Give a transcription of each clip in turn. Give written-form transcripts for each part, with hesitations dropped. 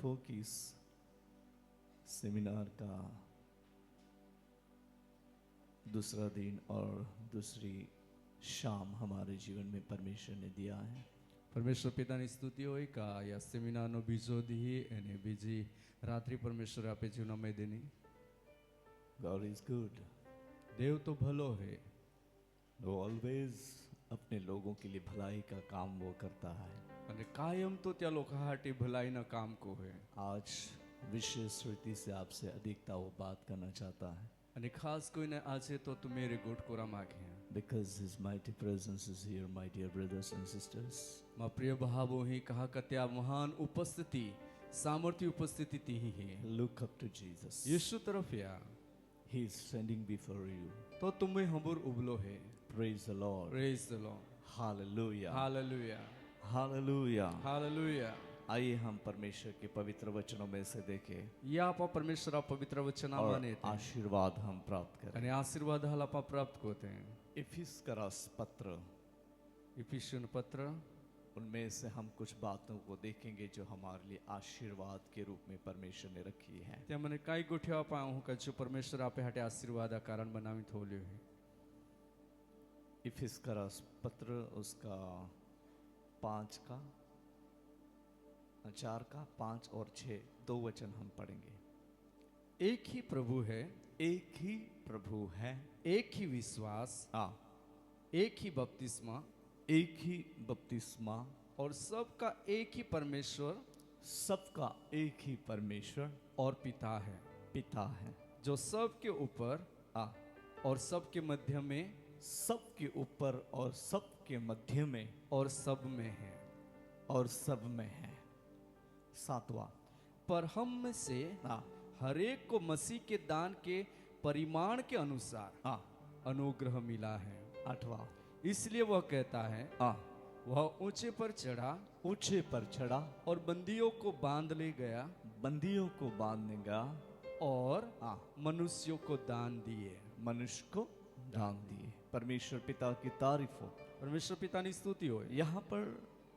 फोकिस seminar का दूसरा दिन और दूसरी शाम हमारे जीवन में परमेश्वर ने दिया है। પરમેશ્વર પિતાની સ્તુતિ હોય કા યા સેમિનારનો બીજો દી અને બીજી રાત્રિ પરમેશ્વર આપે જીવનમાં દેની. God is good. દેવ તો ભલો है. वो ऑलवेज अपने लोगों के लिए भलाई का काम वो करता है અને કાયમ તો ત્યાં લોકાહાટી ભલાઈના કામ કો है. आज विशेष रीति से आपसे अधिकता वो बात करना चाहता है અને ખાસ કોઈને આજે તો તું મેરે ગુટકોરા માગે हैं because his mighty presence is here, my dear brothers and sisters. માં પ્રિય ભાવો ही कहा कि त्या महान उपस्थिति सामर्थ्य उपस्थिति ती ही है. Look up to Jesus. यीशु तरफ या He is standing before you. तो तुम्हें हबुर उबलो है. Praise the Lord. Praise the Lord. Hallelujah. Hallelujah. Hallelujah. Hallelujah. आइए हम परमेश्वर के पवित्र वचनों में से देखें या आपा परमेश्वर आप पवित्र वचन और माने आशीर्वाद हम प्राप्त करें। અને આશીર્વાદ હાલ આપા પ્રાપ્ત કોતે हैं. इफिस का रस पत्र, इफिसियन पत्र उनमें से हम कुछ बातों को देखेंगे जो हमारे लिए आशीर्वाद के रूप में परमेश्वर ने रखी है। त्या मने काई गोठ्या पा हूं का जो परमेश्वर आपे हाटे आशीर्वाद आ कारण बनावी थोल्यो है. इफिस का रस पत्र उसका 5 का 4 का 5 और 6 दो वचन हम पढ़ेंगे। एक ही प्रभु है, एक ही प्रभु है, एक ही विश्वास, एक ही बपतिस्मा, एक ही बपतिस्मा और सबका एक ही परमेश्वर सबका एक ही परमेश्वर और पिता है, पिता है, जो सबके ऊपर और सबके मध्य में सबके ऊपर और सबके मध्य में और सब में है. और सब में है। 7वां, पर हम में से हरेक को मसीह के दान के परिमाण के अनुसार अनुग्रह मिला है. 8वां, इसलिए वह कहता है वह ऊंचे पर चढ़ा ऊंचे पर चढ़ा और बंदियों को बांध ले गया बंदियों को बांधेगा और मनुष्यों को दान दिए. मनुष्य को दान दिए। परमेश्वर पिता की तारीफ हो। परमेश्वर पिता की स्तुति हो. यहाँ पर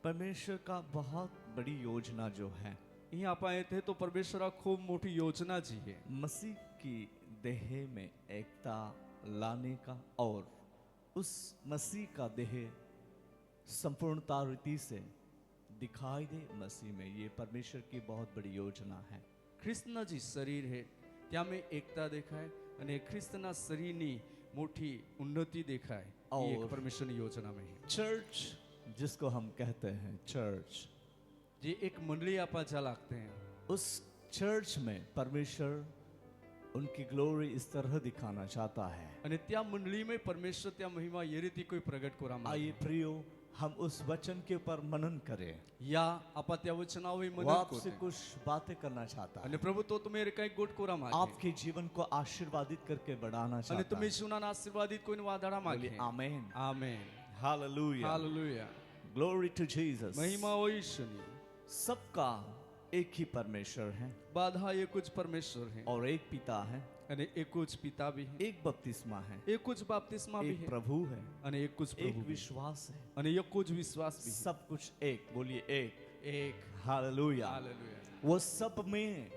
परमेश्वर का बहुत बड़ी योजना जो है, यहाँ आप आए थे तो परमेश्वर खूब मोटी योजना जी है. मसीह की देह में एकता लाने का और उस मसीह का देह संपूर्णता रीति से दिखाई दे मसीह में, ये परमेश्वर की बहुत बड़ी योजना है। ख्रिस्तना जी शरीर है त्या में एकता देखाय અને ખ્રિસ્તના શરીરની મોટી ઉન્નતિ દેખાય એ એક પરમેશ્વરની યોજના में है. चर्च जिसको हम कहते हैं चर्च, જે એક મંડળી આપા जा लागते हैं, उस चर्च में परमेश्वर उनकी ग्लोरी इस तरह दिखाना चाहता है। અને त्या મંડળી में परमेश्वर त्या महिमा ये रीति कोई प्रकट कोरा मागे. आइए प्रियो हम उस वचन के ऊपर मनन करें। या आपा त्या वचनावे वो मनन आपसे कोते कुछ बातें करना चाहता है, અને प्रभु तो तुम्हें कई गोट कोरा मागे आपके जीवन को आशीर्वादित करके बढ़ाना અને चाहता तुम्हें है। जीवनाना आशीर्वादित कोઈને વાદાડા માગે. Amen, amen. Hallelujah, hallelujah. Glory to Jesus. મહિમા હોય ઈશ્વરની. सबका एक ही परमेश्वर है બાધા એક જ પરમેશ્વર है और एक पिता है, અને એક જ પિતા भी है, एक बपतिस्मा है, એક જ બાપ્તિસ્મા भी एक है प्रभु है, અને એક જ एक પ્રભુ भी है. विश्वास है, અને એક જ વિશ્વાસ भी है. सब कुछ एक। बोलिए एक। एक. हालेलुया। હાલેલુયા. वो सब में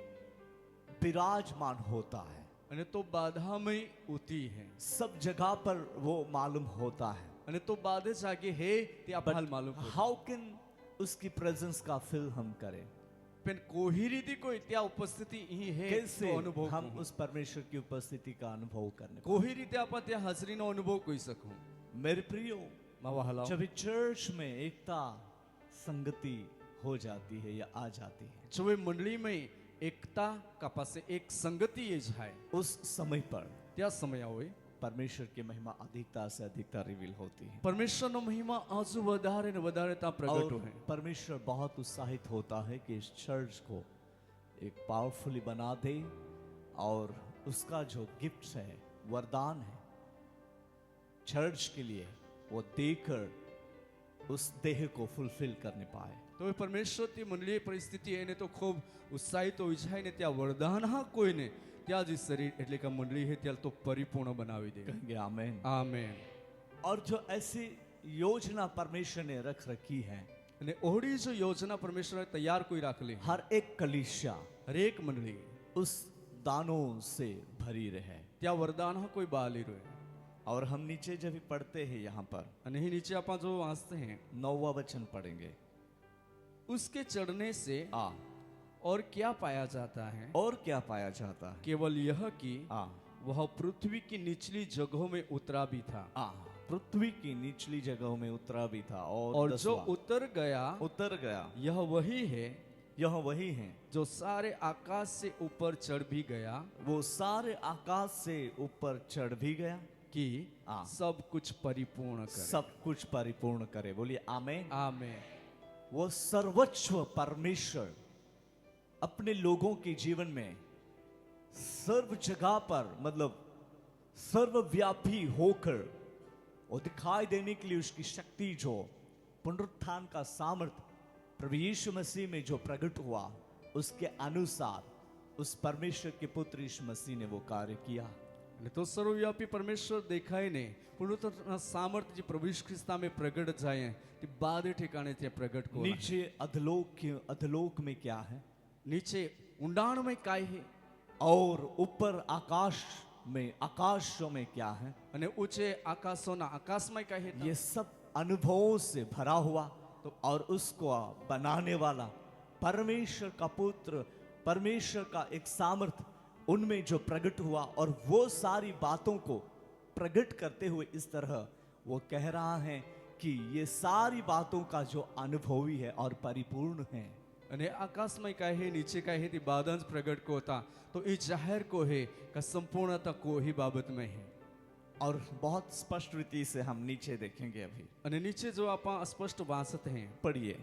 विराजमान होता है, અને તો બાધામય ઉતી है, सब जगह पर वो मालूम होता है। અને તો બાધે જાગે હે તે આપહાલ માલુમ પડે. हाउ कैन उसकी प्रेजेंस का फील हम करें? પણ કોઈ રીતિ કોઈ ત્યાં ઉપસ્થિતિ અહીં હે कैसे તો અનુભવ हम કરું. उस परमेश्वर की उपस्थिति का अनुभव करने पाएं? કોઈ રીતે આપા ત્યાં હાજરીનો અનુભવ કરી શકું. मेरे प्रियो, માવા હલાવ. जब चर्च में एकता संगति हो जाती है या आ जाती है, જો એ મંડળીમાં એકતા કપાસે એક સંગતિ એ જાય उस समय पर ત્યાં સમય હોય परमेश्वर की महिमा अधिकता से अधिकता रिवील होती है પરમેશ્વરનો મહિમા આજુ વધારે ને વધારે ત્યાં પ્રગટ और હોય. परमेश्वर बहुत उत्साहित होता है कि इस चर्च को एक पावरफुली बना दे और उसका जो गिफ्ट है, वरदान है चर्च के लिए, वो देकर उस देह को फुलफिल करने पाए। તો એ પરમેશ્વરની મંડળીય પરિસ્થિતિ એને તો ખૂબ ઉત્સાહિત હોઈ જાય ને ત્યાં વરદાન હા કોઈને ત્યાં જ શરીર એટલે કે મંડળી હે ત્યાં તો પરિપૂર્ણ બનાવી દે. कहेंगे आमेन। આમેન. और जो ऐसी योजना परमेश्वर ने रख रखी है, અને ઓહડી જો યોજના પરમેશ્વરે તૈયાર કોઈ રાખલી हर एक कलीसिया હરેક મંડળી उस दानों से भरी रहे। ત્યાં વરદાન કોઈ બાલી રોય और हम नीचे जब भी पढ़ते हैं यहाँ पर અને અહીં નીચે આપા જો વાંચते हैं 9वां वचन पढ़ेंगे। उसके चढ़ने से आ और क्या पाया जाता है? और क्या पाया जाता है? केवल यह कि आ वह पृथ्वी की निचली जगहों में उतरा भी था आ पृथ्वी की निचली जगहों में उतरा भी था। और जो 10वां, उतर गया यह वही है वही है जो सारे आकाश से ऊपर चढ़ भी गया वो सारे आकाश से ऊपर चढ़ भी गया कि हाँ। सब कुछ परिपूर्ण करे। सब कुछ परिपूर्ण करे। बोलिए आमेन। आमेन। वो सर्वोच्च परमेश्वर अपने लोगों के जीवन में सर्व जगह पर मतलब सर्वव्यापी होकर वो दिखाई देने के लिए उसकी शक्ति जो पुनरुत्थान का सामर्थ्य प्रभु यीशु मसीह में जो प्रकट हुआ उसके अनुसार उस परमेश्वर के पुत्र यीशु मसीह ने वो कार्य किया। એટલે તો સર્વવ્યાપી પરમેશ્વર દેખાય ને પુનરુત્થાનના સામર્થ્ય જે પ્રભુ યીશુ ખ્રિસ્તમાં પ્રગટ જાય તે બાદ ठिकाने ત્યાં પ્રગટ को नीचे अधलोक में क्या है? नीचे ઊંડાણ में काय है और ऊपर आकाशों में क्या है? અને ઊંચે આકાશોના આકાશમાં काय है? ये सब अनुभवों से भरा हुआ तो और उसको बनाने वाला परमेश्वर का पुत्र परमेश्वर का एक सामर्थ्य उनमें जो प्रकट हुआ और वो सारी बातों को प्रकट करते हुए इस तरह वो कह रहा है कि ये सारी बातों का जो अनुभवी है और परिपूर्ण है। અને આકાશમાં काय है नीचे काय है તે બાદ જ પ્રગટ को होता तो ये जाहिर को है का संपूर्णता को ही बाबत में है। और बहुत स्पष्ट रीति से हम नीचे देखेंगे अभी। અને નીચે जो आप स्पष्ट वाचते हैं पढ़िए।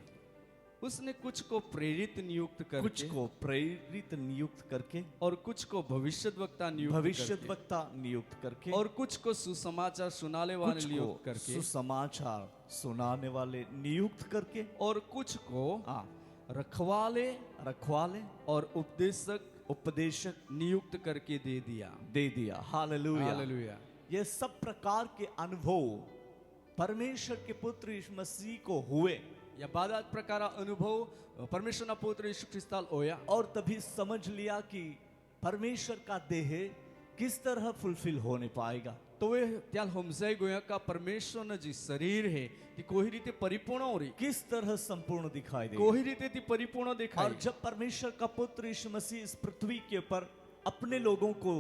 उसने कुछ को प्रेरित नियुक्त करके कुछ को प्रेरित नियुक्त करके और कुछ को भविष्यद्वक्ता नियुक्त करके और कुछ को सुसमाचार सुनाने वाले कुछ नियुक्त को करके सुसमाचार सुनाने वाले नियुक्त करके और कुछ को रखवाले और उपदेशक नियुक्त करके दे दिया। हालेलुया। हालेलुया। ये सब प्रकार के अनुभव परमेश्वर के पुत्र यीशु मसीह को हुए या बाद प्रकार अनुभव परमेश्वरना पुत्र यीशु ख्रिस्ताल होया और तभी समझ लिया कि परमेश्वर का देह किस तरह फुलफिल होने पाएगा। तो वे त्याल हमजाई गोया का परमेश्वरना जी शरीर है कि कोई रीते परिपूर्ण हो रही किस तरह संपूर्ण दिखाई दे कोई रीते ती परिपूर्ण दिखाई। और जब परमेश्वर का पुत्र यीशु मसीह इस पृथ्वी के ऊपर अपने लोगों को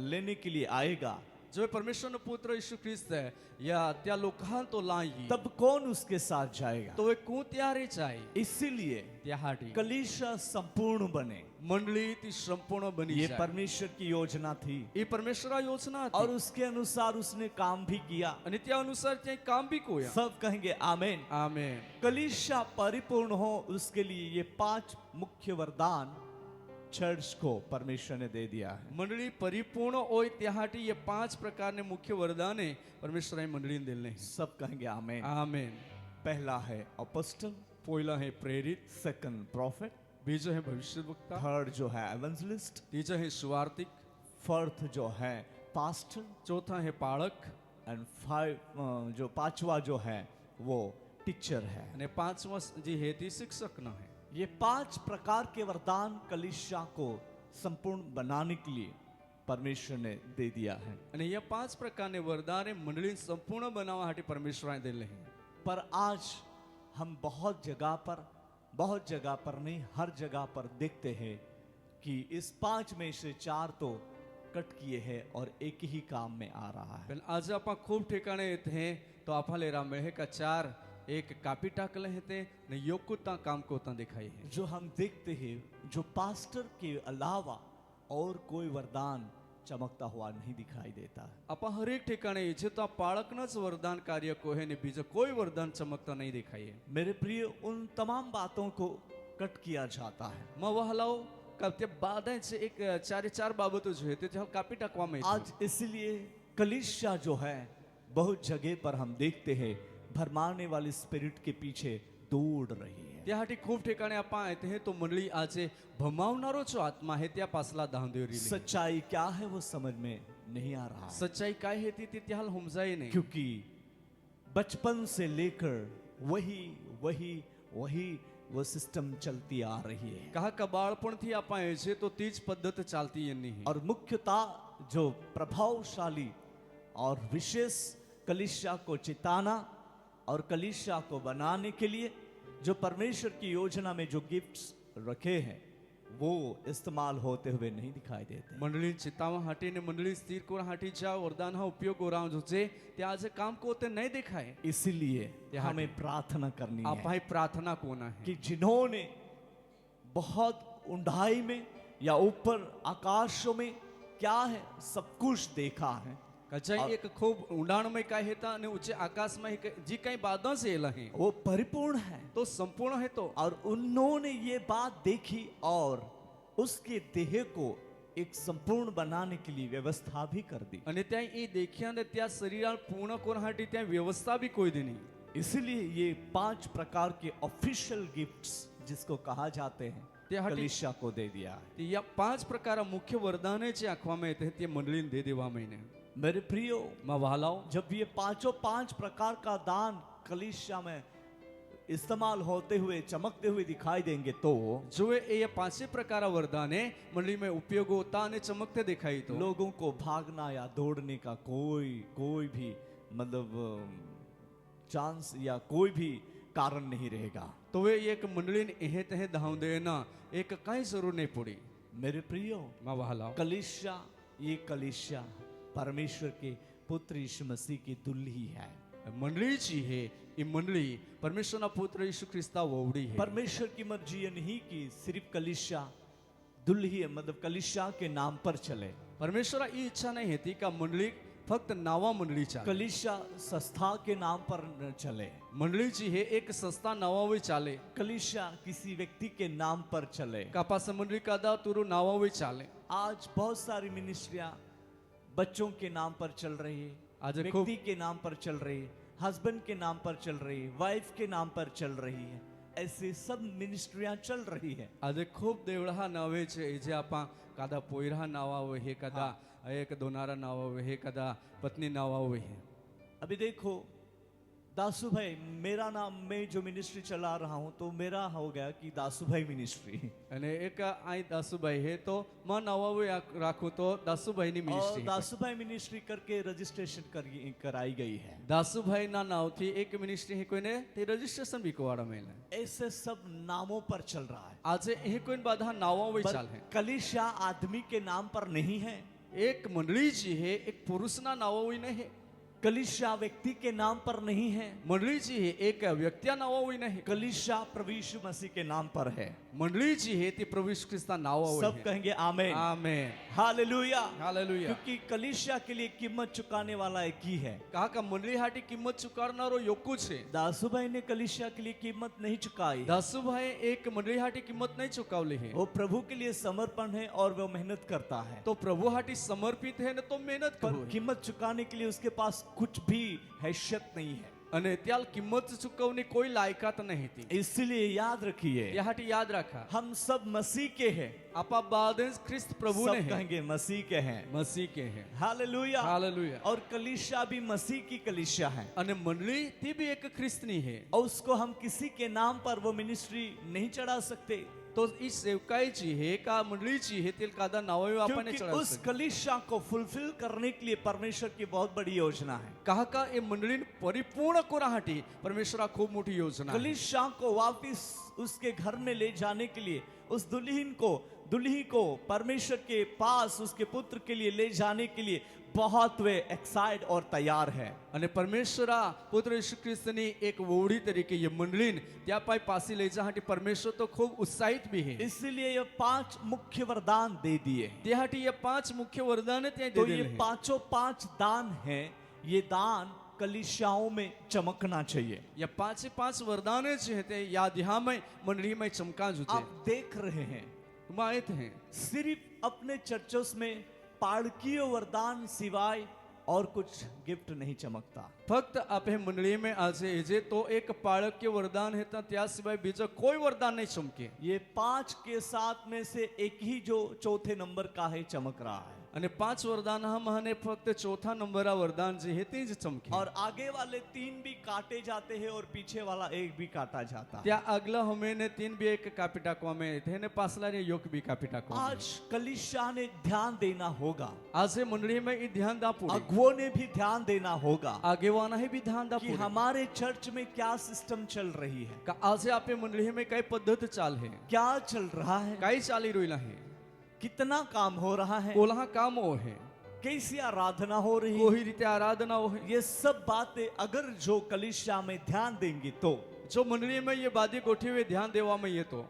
लेने के लिए आएगा जो परमेश्वर पुत्र यीशु ख्रिस्त है या त्या लोकां तो लाएगी तब कौन उसके साथ जाएगा? तो वे को त्यारे चाहिए इसीलिए त्याहाटी कलीसिया संपूर्ण बने मंडली ती संपूर्ण बनी ये परमेश्वर की योजना थी ये परमेश्वर योजना थी और उसके अनुसार उसने काम भी किया અને त्या अनुसार त्या काम भी किया। सब कहेंगे आमेन। आमेन। कलीसिया परिपूर्ण हो उसके लिए ये 5 मुख्य वरदान चर्च को परमेश्वर ने दे दिया है। मंडली परिपूर्ण होय त्याहाटी ये 5 प्रकार ने मुख्य वरदाने परमेश्वर ने मंडली ने दिले। सब कहेंगे आमेन। आमेन। पहला है अपोस्टल, पहला है प्रेरित, सेकंड प्रॉफिट, बीजो है भविष्यवक्ता, थर्ड जो है एवेंजलिस्ट, तीजा है सुवार्तिक, फोर्थ जो है पास्टर, चौथा है पालक एंड 5 जो पांचवा जो है वो टीचर है અને પાંચમા जी है ती शिक्षक ना है। ये 5 प्रकार के वरदान कलीसिया को संपूर्ण बनाने के लिए परमेश्वर ने दे दिया है। અને ये 5 प्रकार ने वरदान मंडली संपूर्ण बनावा हाटी परमेश्वर ने दिले हैं। पर आज हम बहुत जगह पर नहीं हर जगह पर देखते हैं कि इस 5 में से 4 तो कट किए हैं और एक ही काम में आ रहा है। पण आज आपा खूब ठिकाणे थे तो आपा लेरा में का 4 एक कापी टाकले हेते ने योकुता काम को ता दिखाई है। जो हम देखते हैं जो पास्टर के अलावा और कोई वरदान चमकता हुआ नहीं दिखाई देता है। आपा हर एक ठिकाणे जे तो पाळकनच वरदान कार्य को है ने बीजा कोई वरदान चमकता नहीं दिखाई है। मेरे प्रिय उन तमाम बातों को कट किया जाता है। म वहलाओ कब बाधा से एक 4 बाबतों जो है ते कापी टाकवा में आज इसलिए कलीसिया जो है बहुत जगह पर हम देखते हैं भरमाने वाली स्पिरिट के पीछे दौड़ रही है। त्याहाटी खूब ठिकाणे आपा येते हैं तो मंडली आजे भमावनारो जो आत्मा है त्या पासला धांदेरी सच्चाई क्या है वो समझ में नहीं आ रहा। सच्चाई काय है ती त्याल हमजाई नहीं क्योंकि बचपन से लेकर वही वही वो सिस्टम चलती आ रही है। कहा का बाळपणથી अपाए छे तो तीज पद्धत चालती एनी है। और मुख्यतः जो प्रभावशाली और विशेष कलीसिया को चिताना और कलीसिया को बनाने के लिए जो परमेश्वर की योजना में जो गिफ्ट्स रखे हैं वो इस्तेमाल होते हुए नहीं दिखाई देते। मंडली चितावा हाटी ने मंडली स्थिर को हाटी जा वरदान हा उपयोग हो रहा जो जे ते आज काम को ते नहीं दिखाए। इसीलिए यहाँ हमें प्रार्थना करनी आप है ही प्रार्थना कोना है कि जिन्होंने बहुत ऊंडाई में या ऊपर आकाशों में क्या है सब कुछ देखा है, कचाई एक खूब ऊंडाण में काय हेता અને ऊंचे आकाश में जी कई बादों से एला है वो परिपूर्ण है तो संपूर्ण है। तो और उन्होंने ये बात देखी और उसके देह को एक संपूर्ण बनाने के लिए व्यवस्था भी कर दी। અને ત્યાં એ દેખ્યા ને ત્યાં શરીર પૂર્ણ કોરહાટી ત્યાં વ્યવસ્થા भी कोई दी नहीं। इसलिए ये 5 प्रकार के ऑफिशियल गिफ्ट्स जिसको कहा जाते हैं कलीसिया को दे दिया है। या 5 प्रकार मुख्य वरदाने છે આખવામાં येते તે મંડળીને દે દેવા મહિને। मेरे प्रियो માં વહાલાઓ जब ये 5 प्रकार का दान कलीसिया में इस्तेमाल होते हुए चमकते हुए दिखाई देंगे तो जो ये 5 प्रकार वरदाने मंडली में उपयोग होता ने चमकते दिखाई तो लोगों को भागना या दौड़ने का कोई भी मतलब चांस या कोई भी कारण नहीं रहेगा। तो वे एक मंडली ने एहे तहे धाव देना एक कई जरूर नहीं पड़ी। मेरे प्रियो मां वहालाओ कलीसिया ये कलीसिया परमेश्वर के पुत्र यीशु मसीह की दुल्ही है। मंडली जी है ये मंडली परमेश्वर ना पुत्र यीशु ख्रिस्ता वोवड़ी है। परमेश्वर की मर्जी ये नहीं कि सिर्फ कलीसिया दुल्ही है मतलब कलीसिया के नाम पर चले। परमेश्वर ये इच्छा नहीं है का मंडली फक्त नावा मंडली चाले। कलीसिया संस्था के नाम पर न चले। मंडली जी है एक संस्था नावा वे चाले। कलीसिया किसी व्यक्ति के नाम पर चले। कापास मंडली का दा तुरु नावा वे चाले। आज बहुत सारी मिनिस्ट्रियां बच्चों के नाम पर चल रही है, आज व्यक्ति के नाम पर चल रही है, हस्बैंड के नाम पर चल रही है, वाइफ के नाम पर चल रही है, ऐसे सब मिनिस्ट्रियां चल रही है। आज खूब देवड़ा नावे छे जे आपा कादा पोयरा नावा वे हे कदा एक दोनारा नावा वे हे कदा पत्नी नावा वे है। अभी देखो दासू भाई मेरा नाम मैं जो मिनिस्ट्री चला रहा हूं तो मेरा हो गया कि दासू भाई मिनिस्ट्री અને એક આઈ દાસુભાઈ હે તો માં નવાવે રાખો તો દાસુભાઈ ની और મિનિસ્ટ્રી दासू भाई मिनिस्ट्री करके रजिस्ट्रेशन कराई गई है। દાસુભાઈ ના નાવથી એક મિનિસ્ટ્રી હે કોઈને તે રજીસ્ટ્રેશન બી કોવાડા મેલા। ऐसे सब नामों पर चल रहा है। આજે એ કોઈને બાધા નાવાવે ચાલ હે। कलीसिया आदमी के नाम पर नहीं है। એક મંડળી जी है एक પુરુષના નાવાવે નહીં। कलीसिया व्यक्ति के नाम पर नहीं है। मंडली जी है एक व्यक्तिया नावावे नहीं। कलीसिया प्रभु यीशु मसीह के नाम पर है। मंडली जी है ते प्रभु यीशु ख्रिस्ता नावावे सब कहेंगे आमेन आमेन हालेलुया हालेलुया। क्योंकि कलीसिया के लिए कीमत चुकाने वाला एक ही है। कहा का मंडली हाटी किंमत चुकारनारो योकु छे। दासू भाई ने कलीसिया के लिए कीमत नहीं चुकाई। दासुभाई एक मंडली हाटी किंमत नहीं चुकावली है। वो प्रभु के लिए समर्पण है और वो मेहनत करता है। तो प्रभु हाटी समर्पित है न तो मेहनत पर करो। कीमत चुकाने के लिए उसके पास कुछ भी हैसियत नहीं है। અને ત્યાલ કિંમત ચૂકવવાની કોઈ લાયકાત નહીં હતી। इसलिए याद रखिए એ હાટી યાદ રાખા हम सब मसीह के हैं। આપા બાદેસ ખ્રિસ્ત પ્રભુ सब ને હે। कहेंगे मसीह के हैं। મસીહ કે હે हालेलुया हालेलुया। और कलीसिया भी मसीह की कलीसिया है અને મંડળી તે બી એક ખ્રિસ્તની है। और उसको हम किसी के नाम पर वो मिनिस्ट्री नहीं चढ़ा सकते तो इस सेवकाई जी है का मंडली जी है तेल कादा नावे आपने क्योंकि चढ़ा उस सकते। कलीसिया को फुलफिल करने के लिए परमेश्वर की बहुत बड़ी योजना है। कहा का ये मंडली परिपूर्ण को राहटी परमेश्वर खूब मोटी योजना है। कलीसिया को वापस उसके घर में ले जाने के लिए उस दुल्ही को परमेश्वर के पास उसके पुत्र के लिए ले जाने के लिए बहुत वे एक्साइट और तैयार है। અને પરમેશ્વરા પુત્ર ઈસુ ખ્રિસ્તની એક વોવડી તરીકે ये મંડળીને ત્યાં પાસી લઈ જા હાટી પરમેશ્વર તો ખૂબ ઉત્સાહિત भी है। इसलिए ये 5 मुख्य वरदान दे दिए। તે હાટી ये 5 मुख्य वरदान ત્યાં तो दे ये दिले। 5 दान है। ये दान कलीसियाओं में चमकना चाहिए। या 5 वरदान છે તે યાદિહામય મંડળીમાં ચમકા જુતે। आप देख रहे हैं मायत हैं सिर्फ अपने चर्चों में पाड़कीय वरदान सिवाय और कुछ गिफ्ट नहीं चमकता। फक्त आपे मंडळीમાં આજે જે તો એક પાળક્ય વરદાન હતા त्या સિવાય બીજો કોઈ વરદાન નહીં ચમકે। ये 5 के 7 में से एक ही जो चौथे नंबर का है चमक रहा है, અને 5 વરદાન અને ફક્ત ચોથા નંબર આ વરદાન જે છે તે જ ચમકે। और आगे वाले 3 भी काटे जाते हैं और पीछे वाला एक भी काटा जाता है। ત્યાં આગલા હમેને 3 બી એક કાપી ટાકવામાં તેને પાછલાને યોક બી કાપી ટાકવામાં। आज कलीसिया ने ध्यान देना होगा, આજે મંડળીમાં એ ધ્યાન આપવું, अगुओं ने भी ध्यान देना होगा આગેવાનાએ બી ध्यान कि આપવું हमारे चर्च में क्या सिस्टम चल रही है, કે આજે આપે મંડળીમાં કઈ પદ્ધતિ ચાલે, क्या चल रहा है, કઈ ચાલી રહ્યું છે, कितना काम हो रहा है, કોલ્हा કામો છે, कैसी आराधना हो रही है। કોઈ રીતે આરાધનાઓ છે। ये सब बातें अगर जो कलीसिया में ध्यान देंगे तो જો મંડળીમાં એ બાદી ગોઠવી ध्यान દેવામાં ये तो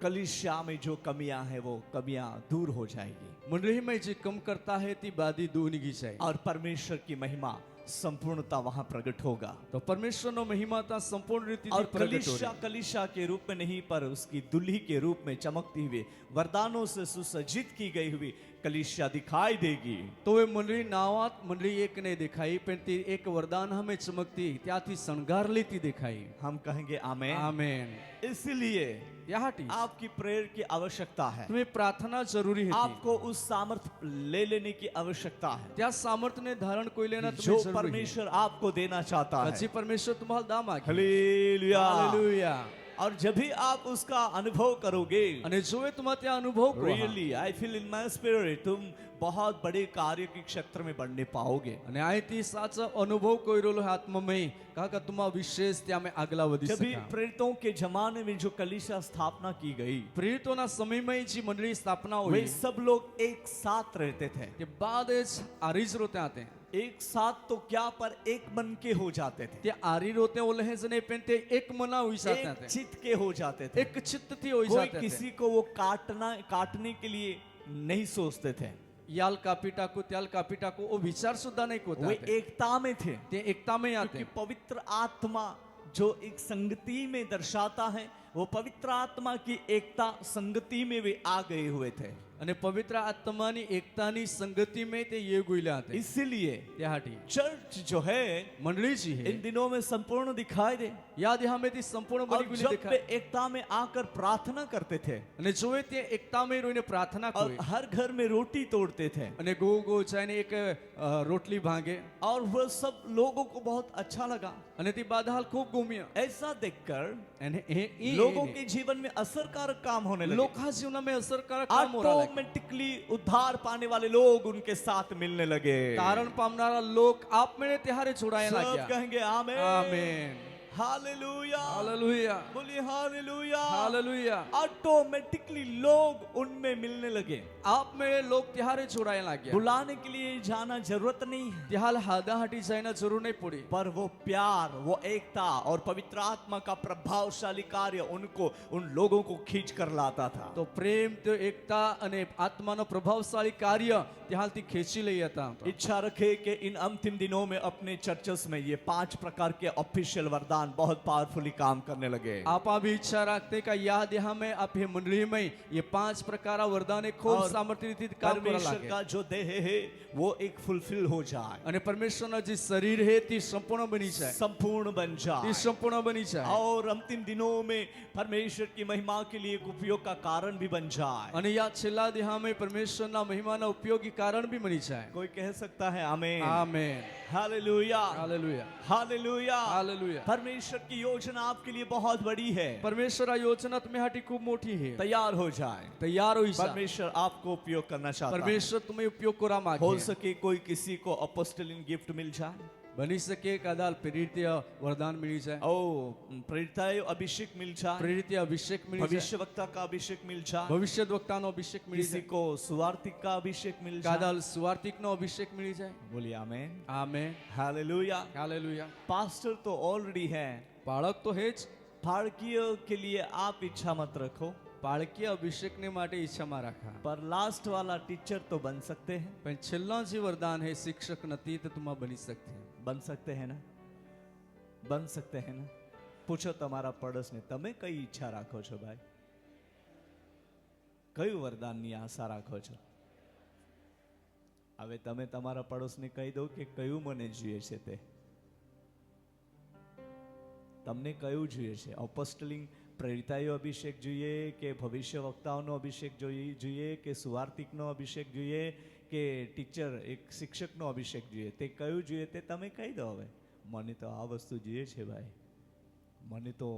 कलीसिया में जो कमियां हैं वो कमियां दूर हो जाएगी મંડળીમાં જે કમ કરતા है ती बादी दूर निगी जाए और परमेश्वर की महिमा संपूर्णता वहां प्रकट होगा। तो परमेश्वरનો મહિમા તા સંપૂર્ણ રીતે और પ્રગટ कलीसिया हो। कलीसिया के रूप में नहीं पर उसकी दुल्ही के रूप में चमकती हुई वरदानों से सुसज्जित की गई हुई कलीसिया दिखाई देगी। तो वे मंडળી નાવાત મંડળી એક નહીં દેખાઈ પણ તે એક વરદાન હમે ચમકતી ત્યાંથી શણગાર લેતી દેખાઈ। हम कहेंगे आमेन। આમેન। इसलिए ત્યાંથી आपकी प्रेयर की आवश्यकता है, तुम्हें प्रार्थना जरूरी है। आपको उस सामर्थ्य ले लेने की आवश्यकता है त्या सामर्थ्य ने धारण कोई लेना जो तुम्हें जरूरी है। परमेश्वर आपको देना चाहता है। जी परमेश्वर तुम्हारा दाम आगे। हालेलुया। हालेलुया। और जब भी आप उसका अनुभव करोगे, અને જો એ તમારે ત્યાં અનુભવ કરો really I feel in my spirit तुम बहुत बड़े कार्य के क्षेत्र में बढ़ने पाओगे। અને અહીંથી સાચો અનુભવ કર્યો है आत्ममय काका तुम विशेष त्या में આગલા વધી जब भी શકા। प्रेरितों के जमाने में जो कलीसिया स्थापना की गई, પ્રેરિતોના સમયમાં જે મંડળી સ્થાપના वे हुई सब लोग एक साथ रहते थे। તે બાદ જ આરીજ રોતે આતે एक साथ तो क्या पर एक मन के हो जाते थे, તે આરી રોતે ઓલે હે જને પેન તે એક મના હોઈ જાતે एक આતે चित्त के हो जाते थे। એક ચિત્તથી હોઈ कोई જાતે किसी को वो काटने के लिए नहीं सोचते थे, याल कापी टाकू त्याल कापी टाकू वो विचार सुद्धा नहीं वे कोता एकता में थे। ते एकता में आते क्योंकि पवित्र आत्मा जो एक संगति में दर्शाता है, वो पवित्र आत्मा की एकता संगति में वे आ गए हुए थे। અને પવિત્ર આત્માની એકતાની સંગતિમાં તે ये गुइला आते इसीलिए त्याहाटी चर्च जो है मंडली जी है इन दिनों में संपूर्ण दिखाई दे। याद यहाँ में थी संपूर्ण और बनी गुली जब देखा वे एकता में आकर प्रार्थना करते थे અને જોવે તે એકતા में रोઈને प्रार्थना और कोई हर घर में रोटी तोड़ते थे, અને ગો ગो ચાઈને એક રોટલી ભાંગે और वह सब लोगों को बहुत अच्छा लगा। અને તે બાદહાલ ખૂબ ગુમ્યા ऐसा देखकर અને એ लोगों के जीवन में असरकारक काम होने लगे। लोका जीवનમાં અસરકારક કામ हो रहा है ऑटोमेटिकली उद्धार पाने वाले लोग उनके साथ मिलने लगे। તારણ પામનારા લોક આપમેળે ત્યારે જોડાયા सब લાગ્યા। कहेंगे आमेन। આમેન। हालेलुया। हालेलुया। बोलिए हालेलुया। हालेलुया। ऑटोमेटिकली लोग उनमें मिलने लगे। આપમેળે લોક ત્યારે જોડાયા લાગ્યા। बुलाने के लिए जाना जरूरत नहीं है, ત્યાં હાદાહાટી જઈને જરૂર નહીં પડી पर वो प्यार, वो एकता और पवित्र आत्मा का प्रभावशाली कार्य उनको उन लोगों को खींच कर लाता था। તો પ્રેમ તો એકતા અને આત્માનો પ્રભાવશાળી કાર્ય ત્યાંથી ખેંચી લઈ હતા। इच्छा रखे कि इन अंतिम दिनों में अपने चर्चेस में ये 5 प्रकार के ऑफिशियल वरदान बहुत पावरफुली काम करने लगे। आप भी इच्छा रखते का याद यहाँ में आप ये मंडली में ये 5 प्रकार वरदान खूब और सामर्थ्य रीति काम करा परमेश्वर लागे का जो देह है वो एक फुलफिल हो जाए, અને પરમેશ્વરનો જે શરીર है તે સંપૂર્ણ બની જાય, संपूर्ण बन તે जाए સંપૂર્ણ બની જાય और अंतिम दिनों में परमेश्वर की महिमा के लिए एक उपयोग का कारण भी बन जाए। અને યા છેલ્લા દિહા में પરમેશ્વરના મહિમાના ઉપયોગી કારણ भी બની જાય। कोई कह सकता है आमीन। Amen. Hallelujah. Hallelujah. Hallelujah. Hallelujah. परमेश्वर की योजना आपके लिए बहुत बड़ी है। પરમેશ્વર આ યોજના તમે હાટી ખૂબ મોટી है, तैयार हो जाए, તૈયાર હોઈ જાય। परमेश्वर आपको उपयोग करना चाहता है। પરમેશ્વર तुम्हें उपयोग करा हो मागे। सके कोई किसी को अपोस्टलिन गिफ्ट मिल जाए, બની શકે કદાલ પ્રેરિત વરદાન मिली जाए, ओ प्रेरिताय अभिषेक मिल जाए, પ્રેરિત અભિષેક मिली जाए, भविष्यवक्ता का अभिषेक मिल जाए, ભવિષ્યદ્વક્તાનો અભિષેક मिली किसी जाए, को सुवार्तिक का अभिषेक मिल जाए। કાદાલ સુવાર્તિકનો અભિષેક मिली जाए। बोलिए आमेन। આમેન। हालेलुया। હાલેલુયા। पास्टर तो ऑलरेडी है, બાળક તો હે જ, फाड़कियों के लिए आप इच्छा मत रखो, બાળકીય અભિષેકને માટે ઈચ્છામાં રાખા, पर लास्ट वाला टीचर तो बन सकते हैं। પણ છેલ્લા જે વરદાન હે શિક્ષક નથી તો તુમા બની શકતે હે। बन सकते हैं ना, बन सकते हैं ना। पूछो તમારા પડોશને, તમે કઈ ઈચ્છા રાખો છો ભાઈ? કયું વરદાનની આશા રાખો છો? હવે તમે તમારા પડોશને કહી દો કે કયું મને જોઈએ છે તે. તમને કયું જોઈએ છે? અપોસ્ટલિંગ પ્રેરિતાઈઓ અભિષેક જોઈએ કે ભવિષ્ય વક્તાઓનો અભિષેક જોઈએ કે સુવાર્તિકનો અભિષેક જોઈએ કે ટીચર એક શિક્ષકનો અભિષેક જોઈએ? તે કયું જોઈએ તે તમે કહી દો. હવે મને તો આ વસ્તુ જોઈએ છે ભાઈ, મને તો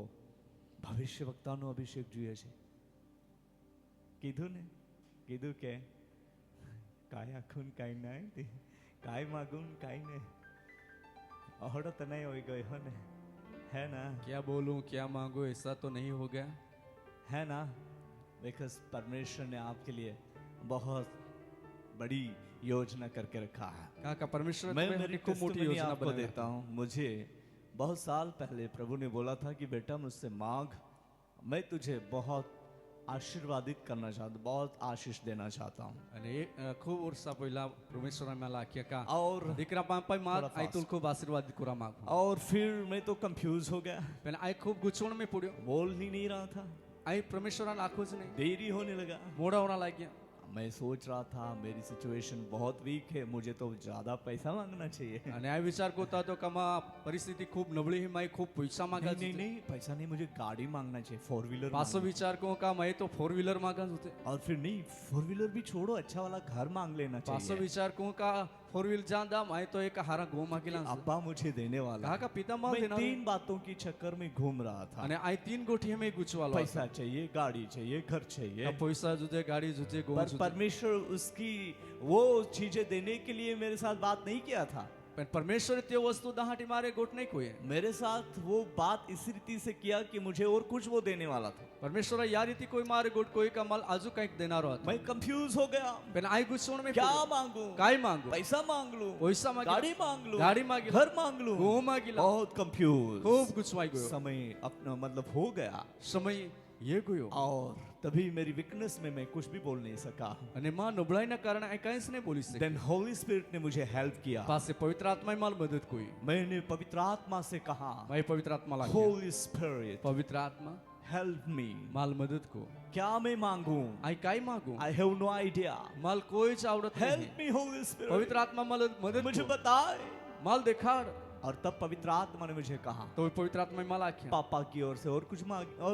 ભવિષ્ય વક્તાનો અભિષેક જોઈએ છે. કીધું ને, કીધું કે કાંઈ આખું કાંઈ નહીં, કાંઈ માગું કાંઈ નહીં. અહડો તો નહીં હોઈ ગઈ હો ને, है ना? क्या बोलूं क्या मांगू, ऐसा तो नहीं हो गया, है ना? बिकॉज परमेश्वर ने आपके लिए बहुत बड़ी योजना करके रखा है. कहा का परमेश्वर मैं तुम्हें मेरी खूब मोटी testimony योजना आपको बनाया देता हूँ. मुझे बहुत साल पहले प्रभु ने बोला था कि बेटा मुझसे मांग, मैं तुझे बहुत आशीर्वादित करना चाहता हूँ, बहुत आशीष देना चाहता हूँ. અને ખૂબ વર્ષા પહેલા પરમેશ્વર मला आख्या का और દીકરા પાપા માગ थोड़ा આઈ તુલ fast. ખૂબ આશીર્વાદ કુરા માગું. और फिर मैं तो कंफ्यूज हो गया, પેલા આઈ ખૂબ ગૂંચવણ में પડ્યો. बोल ही नहीं रहा था, આઈ પરમેશ્વર આખો જ નહીં, देरी होने लगा. મોડા હોના લાગ્યા. मैं सोच रहा था मेरी सिचुएशन बहुत वीक है, मुझे तो ज्यादा पैसा मांगना चाहिए. અને આ વિચાર કરતો હતો કે આમાં પરિસ્થિતિ ખૂબ નબળી છે, મારે ખૂબ પૈસા માંગા नहीं नहीं नहीं, पैसा नहीं, मुझे गाड़ी मांगना चाहिए, 4 व्हीलर. પાછો વિચાર કહું કે મેં તો 4 વ્હીલર માંગા છું. और फिर नहीं, 4 व्हीलर भी छोड़ो, अच्छा वाला घर मांग लेना પાછો चाहिए. વિચાર કહું કે 4 વ્હીલ જાન દા મેં તો એક હારા ગો માંગેલા છે. अब्बा मुझे देने वाला કहा है. કે પિતા માં मैं દેના 3 बातों की चक्कर में घूम रहा था. અને આ तीन गोठी में गुचवालो पैसा चाहिए, गाड़ी चाहिए, घर चाहिए. पैसा जुदे गाड़ी जुदे गो पर परमेश्वर उसकी वो चीजें देने के लिए मेरे साथ बात नहीं किया था. पण परमेश्वर ते वस्तु दहाटी मारे गोट नहीं कोई. मेरे साथ वो बात इस रीति से किया कि मुझे और कुछ वो देने वाला था. परमेश्वर या रीति कोई मारे गोट कोई का माल आजू कईक देनारो હતો. मैं कंफ्यूज हो गया, पण आई गुचवण में क्या मांगू, काय मांगू, पैसा मांग लूं, पैसा मांग, गाड़ी मांग लूं, गाड़ी मांगी, घर मांग लूं, गो मांगीला. बहुत कंफ्यूज. खूब गुचवाई गयो. समय अपना मतलब हो गया. समय ये गयो और तभी मेरी वीकनेस में मैं कुछ भी बोल नहीं सका. અને માં નબળાઈના કારણે આ કાંઈ જ નહીં બોલી શકે. देन होली स्पिरिट ने मुझे हेल्प किया. પાસે પવિત્ર આત્માએ માલ મદદ કોઈ. मैंने पवित्र आत्मा से कहा, ભાઈ પવિત્ર આત્મા લાગ્યા. होली स्पिरिट પવિત્ર આત્મા हेल्प मी. માલ મદદ કો. क्या मैं मांगू? આ કાઈ માંગુ, आई हैव नो आइडिया. માલ કોઈ જ આવડત हेल्प નહીં. मी होली स्पिरिट. પવિત્ર આત્મા મદદ मुझे को. बताए. माल देखाड़. और तब पवित्र आत्मा ने मुझे कहा, तो पवित्र आत्मा माल आख्या पापा की ओर से और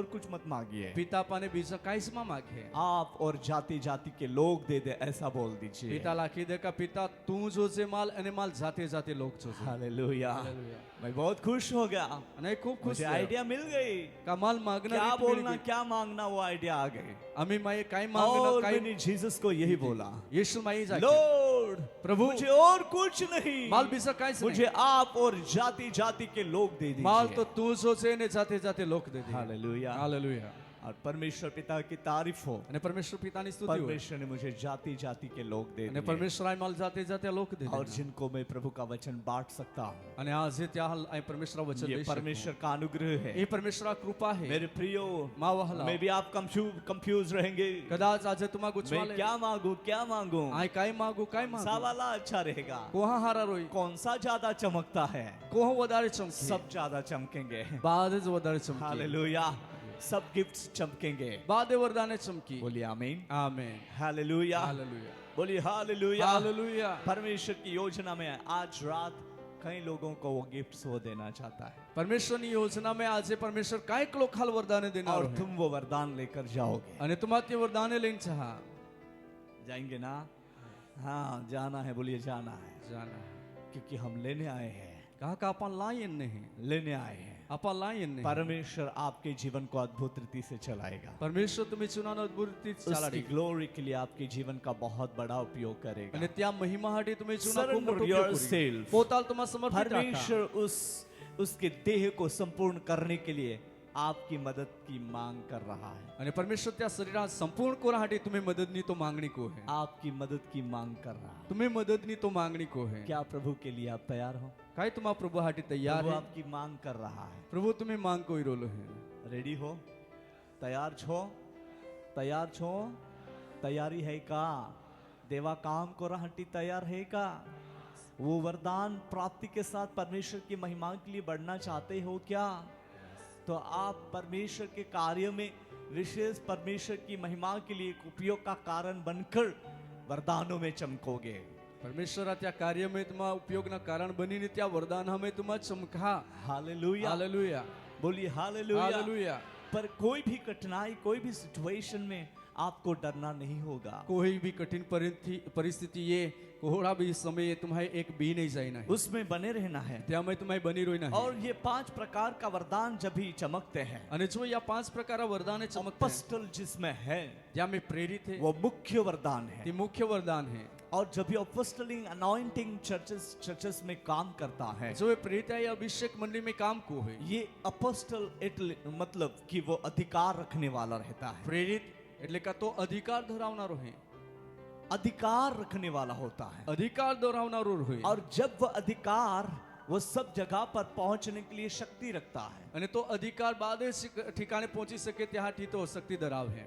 कुछ मत मांगिए. पिता पाने बीजा काईस मा मागे. आप और जाति जाति के लोग दे दे, ऐसा बोल दीजिए. पिता लाखी दे का पिता तू जो जे माल अने माल जाते जाते लोग जो. हालेलुया. हालेलुया. मैं बहुत खुश हो गया. अने खूब खुश मुझे आइडिया मिल गई. का माल मांगना क्या रीति बोलना, मिल गई. क्या मांगना, वो आइडिया आ गई. अमी माये काई मांगना और काई. मैंने जीसस को यही बोला, यीशु माई जाके लॉर्ड प्रभु मुझे और कुछ नहीं, माल बीजा काईस नहीं. मुझे आप और जाति जाति के लोग दे माल तो दीजिए. तू जो जे ने जाते जाते लोग दे दे. हालेलुया. हालेलुया. और परमेश्वर पिता की तारीफ हो. अने परमेश्वर पितानी स्तुति हो. परमेश्वर ने मुझे जाति जाति के लोग दे अने दिए. परमेश्वर आय माल जाते जाते लोग दे और दे. जिनको मैं प्रभु का वचन बांट सकता हूँ. अने आज त्या आय परमेश्वर वचन ये दे शकतो. परमेश्वर का अनुग्रह है. ये परमेश्वर कृपा है. मेरे प्रियो, मा वहला मे भी आप कंफ्यूज रहेंगे. कदाच आज तुम्हा मैं गुचवाले क्या मांगू, क्या मांगू? आय काय मागू काय सा मागू. वाला अच्छा रहेगा. कोहा हारा रोई. कौन सा ज्यादा चमकता है? कोहा वदारे चमके. सब ज्यादा चमकेंगे. बादे ज वदारे चमके. हालेलुया. सब गिफ्ट्स चमकेंगे. बादे वरदाने चमकी. बोलिए आमीन. आमेन. हालेलुया. हालेलुया. बोलिए हालेलुया. हालेलुया. परमेश्वर की योजना में आज रात कई लोगों को वो गिफ्ट्स वो देना चाहता है. परमेश्वરની યોજના में आज परमेश्वर काय लोखाल वरदाने देणार और है. तुम वो वरदान लेकर जाओगे. અને तुम्हा ते वरदाने लेन चाहा. जाएंगे ना? हाँ, जाना है. बोलिए जाना है. जाना. क्योंकि हम लेने आए हैं. कहा का अपन लायन नहीं. लेने आए हैं. अपन लायन नहीं. परमेश्वर आपके जीवन को अद्भुत रीति से चलाएगा. परमेश्वर तुम्ही चुनानो अद्भुत रीति उसकी चालाडी. ग्लोरी के लिए आपके जीवन का बहुत बड़ा उपयोग करेगा. અને त्या महिमासाठी तुम्ही चुना खूप Surrender मोठो उपयोग करी. yourself. पोताल तुम्हा समर्पित टाका. परमेश्वर उसके देह को संपूर्ण करने के लिए आपकी मदद की मांग कर रहा है. અને પરમેશ્વર त्या शरीरात संपूर्ण कोरासाठी तुम्ही मददनी तो मागणी को है. आपकी मदद की मांग कर रहा है. तुम्ही मददनी तो मागणी को है. क्या प्रभु के लिए आप तैयार हो? काय तुम्हा प्रभू हाटी तयार प्रभु है. आपकी मांग कर रहा है. प्रभु तुम्ही मांग कोई रोलो है. रेडी हो? तैयार छो? तैयार छो? तैयारी है का? देवा काम को रहती तैयार है का? वो वरदान प्राप्ति के साथ परमेश्वर की महिमा के लिए बढ़ना चाहते हो क्या? तो आप परमेश्वर के कार्य में विशेष परमेश्वर की महिमा के लिए एक उपयोग का कारण बनकर वरदानों में चमकोगे. परमेश्वराच्या कार्यामध्ये तुम्हा उपयोगना कारण बनीने त्या वरदानामध्ये तुम्हा चमका. हालेलुया, हालेलुया, बोलिए हालेलुया। हालेलुया. पर कोई भी कठिनाई, कोई भी सिचुएशन में आपको डरना नहीं होगा। कोई भी कठिन परिस्थिति ये कोहड़ा भी समय तुम्हारे एक भी नहीं जाना है, उसमें बने रहना है। त्यामुळे तुम्हारे बनी रोईना है. और ये 5 प्रकार का वरदान जब भी चमकते हैं, आणि जो या 5 प्रकार वरदाने चमकते हैं, अपोस्टल जिसमें है ज्यामध्ये प्रेरित है वो मुख्य वरदान ती है। मुख्य वरदान है. और जब भी अपोस्टलिंग अनॉइंटिंग चर्चेस में काम करता है, जो प्रेरित है अभिषेक मंडली में काम को है. ये अपोस्टल मतलब कि वो अधिकार रखने वाला रहता है। प्रेरित એટલે का तो अधिकार धरावनारो है, अधिकार रखने वाला होता है। अधिकार धरावनारो है. और जब वह अधिकार वो सब जगह पर पहुंचने के लिए शक्ति रखता है। અને તો अधिकार બાદે ठिकाने पहुंची सके ત્યાંથી तो शक्ति धराव है,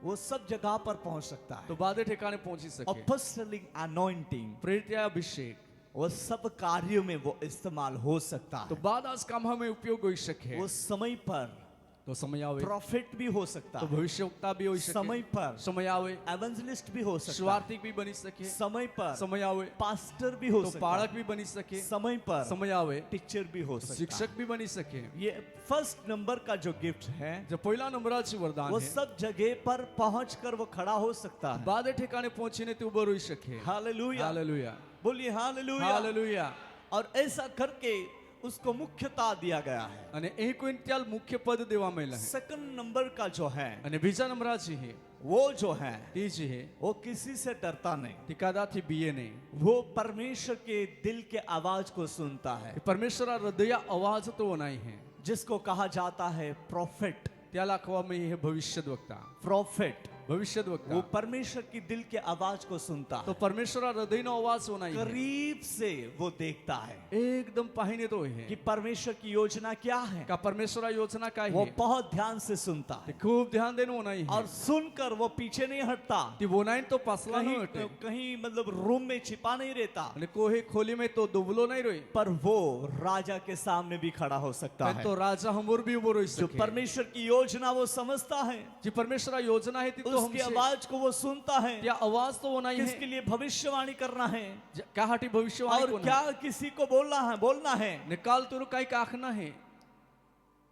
वो सब जगह पर पहुंच सकता तो है। बादे ठिकाने पहुंची सके. अपोस्टलिंग अनॉइंटिंग प्रेरित या अभिषेक वो सब कार्यों में वो इस्तेमाल हो सकता तो है। बाद आज काम में उपयोग हो सके. वो समय पर तो समय आवे प्रॉफिट भी हो सकता तो है, भविष्यवक्ता भी हो सके. समय पर समय आवे एवेंजलिस्ट भी हो सकता है, स्वार्थिक भी बनी सके. समय पर समय आवे पास्टर भी हो तो सकता पालक है, भी बनी सके. समय पर समय आवे टीचर भी हो सकता है। शिक्षक भी बनी सके. ये फर्स्ट नंबर का जो गिफ्ट है जो पहिला नंबराची वरदान वो है, सब जगह पर पहुंचकर वो खड़ा हो सकता है। बादे ठिकाणे पहुंचीने ते उभं राहू शके. हालेलुया, हालेलुया, बोलिए हालेलुया। हालेलुया. और ऐसा करके उसको मुख्यता दिया गया है। અને એ કોઈ ત્યાલ મુખ્ય પદ દેવા મળેલા है. सेकंड नंबर का जो है અને બીજા નંબરાची है वो जो है ती जी है वो किसी से डरता नहीं, ती कदाથી બીએ નહીં. वो परमेश्वर के दिल के आवाज को सुनता है, તે પરમેશ્વરા હૃદય અવાજ તો નહીં है, जिसको कहा जाता है प्रोफेट। त्या लाखવામાં એ ભવિષ્યદ્વક્તા. प्रोफेट ભવિષ્યદ્વક્તા वो परमेश्वर की दिल के आवाज को सुनता तो है, परमेश्वरा हृदयનો અવાજ સુનાય है. करीब से वो देखता है एकदम पाहिने तो है कि परमेश्वर की योजना क्या है। का परमेश्वरा योजना काय वो है. बहुत ध्यान से सुनता ते है खूप ध्यान देणं नाही है. और सुनकर वो पीछे नहीं हटता, ती बोनाईन तो पासला कहीं न हटे कहीं मतलब रूम में छिपा नहीं रहता, અને કોઈ खोली में तो दुबलो नहीं रोई. पर वो राजा के सामने भी खड़ा हो सकता पण है। तो राजा हमोर भी उभो रही जो सके. परमेश्वर की योजना वो समझता है, जी परमेश्वरा योजना है ती तो उसकी हमसे आवाज को वो सुनता है, त्या आवाज तो वो नहीं किसके है. लिए भविष्यवाणी करना है काहाटी भविष्यवाणी और कोण क्या किसी को बोलना है। निकाल तुरु काही काखना है.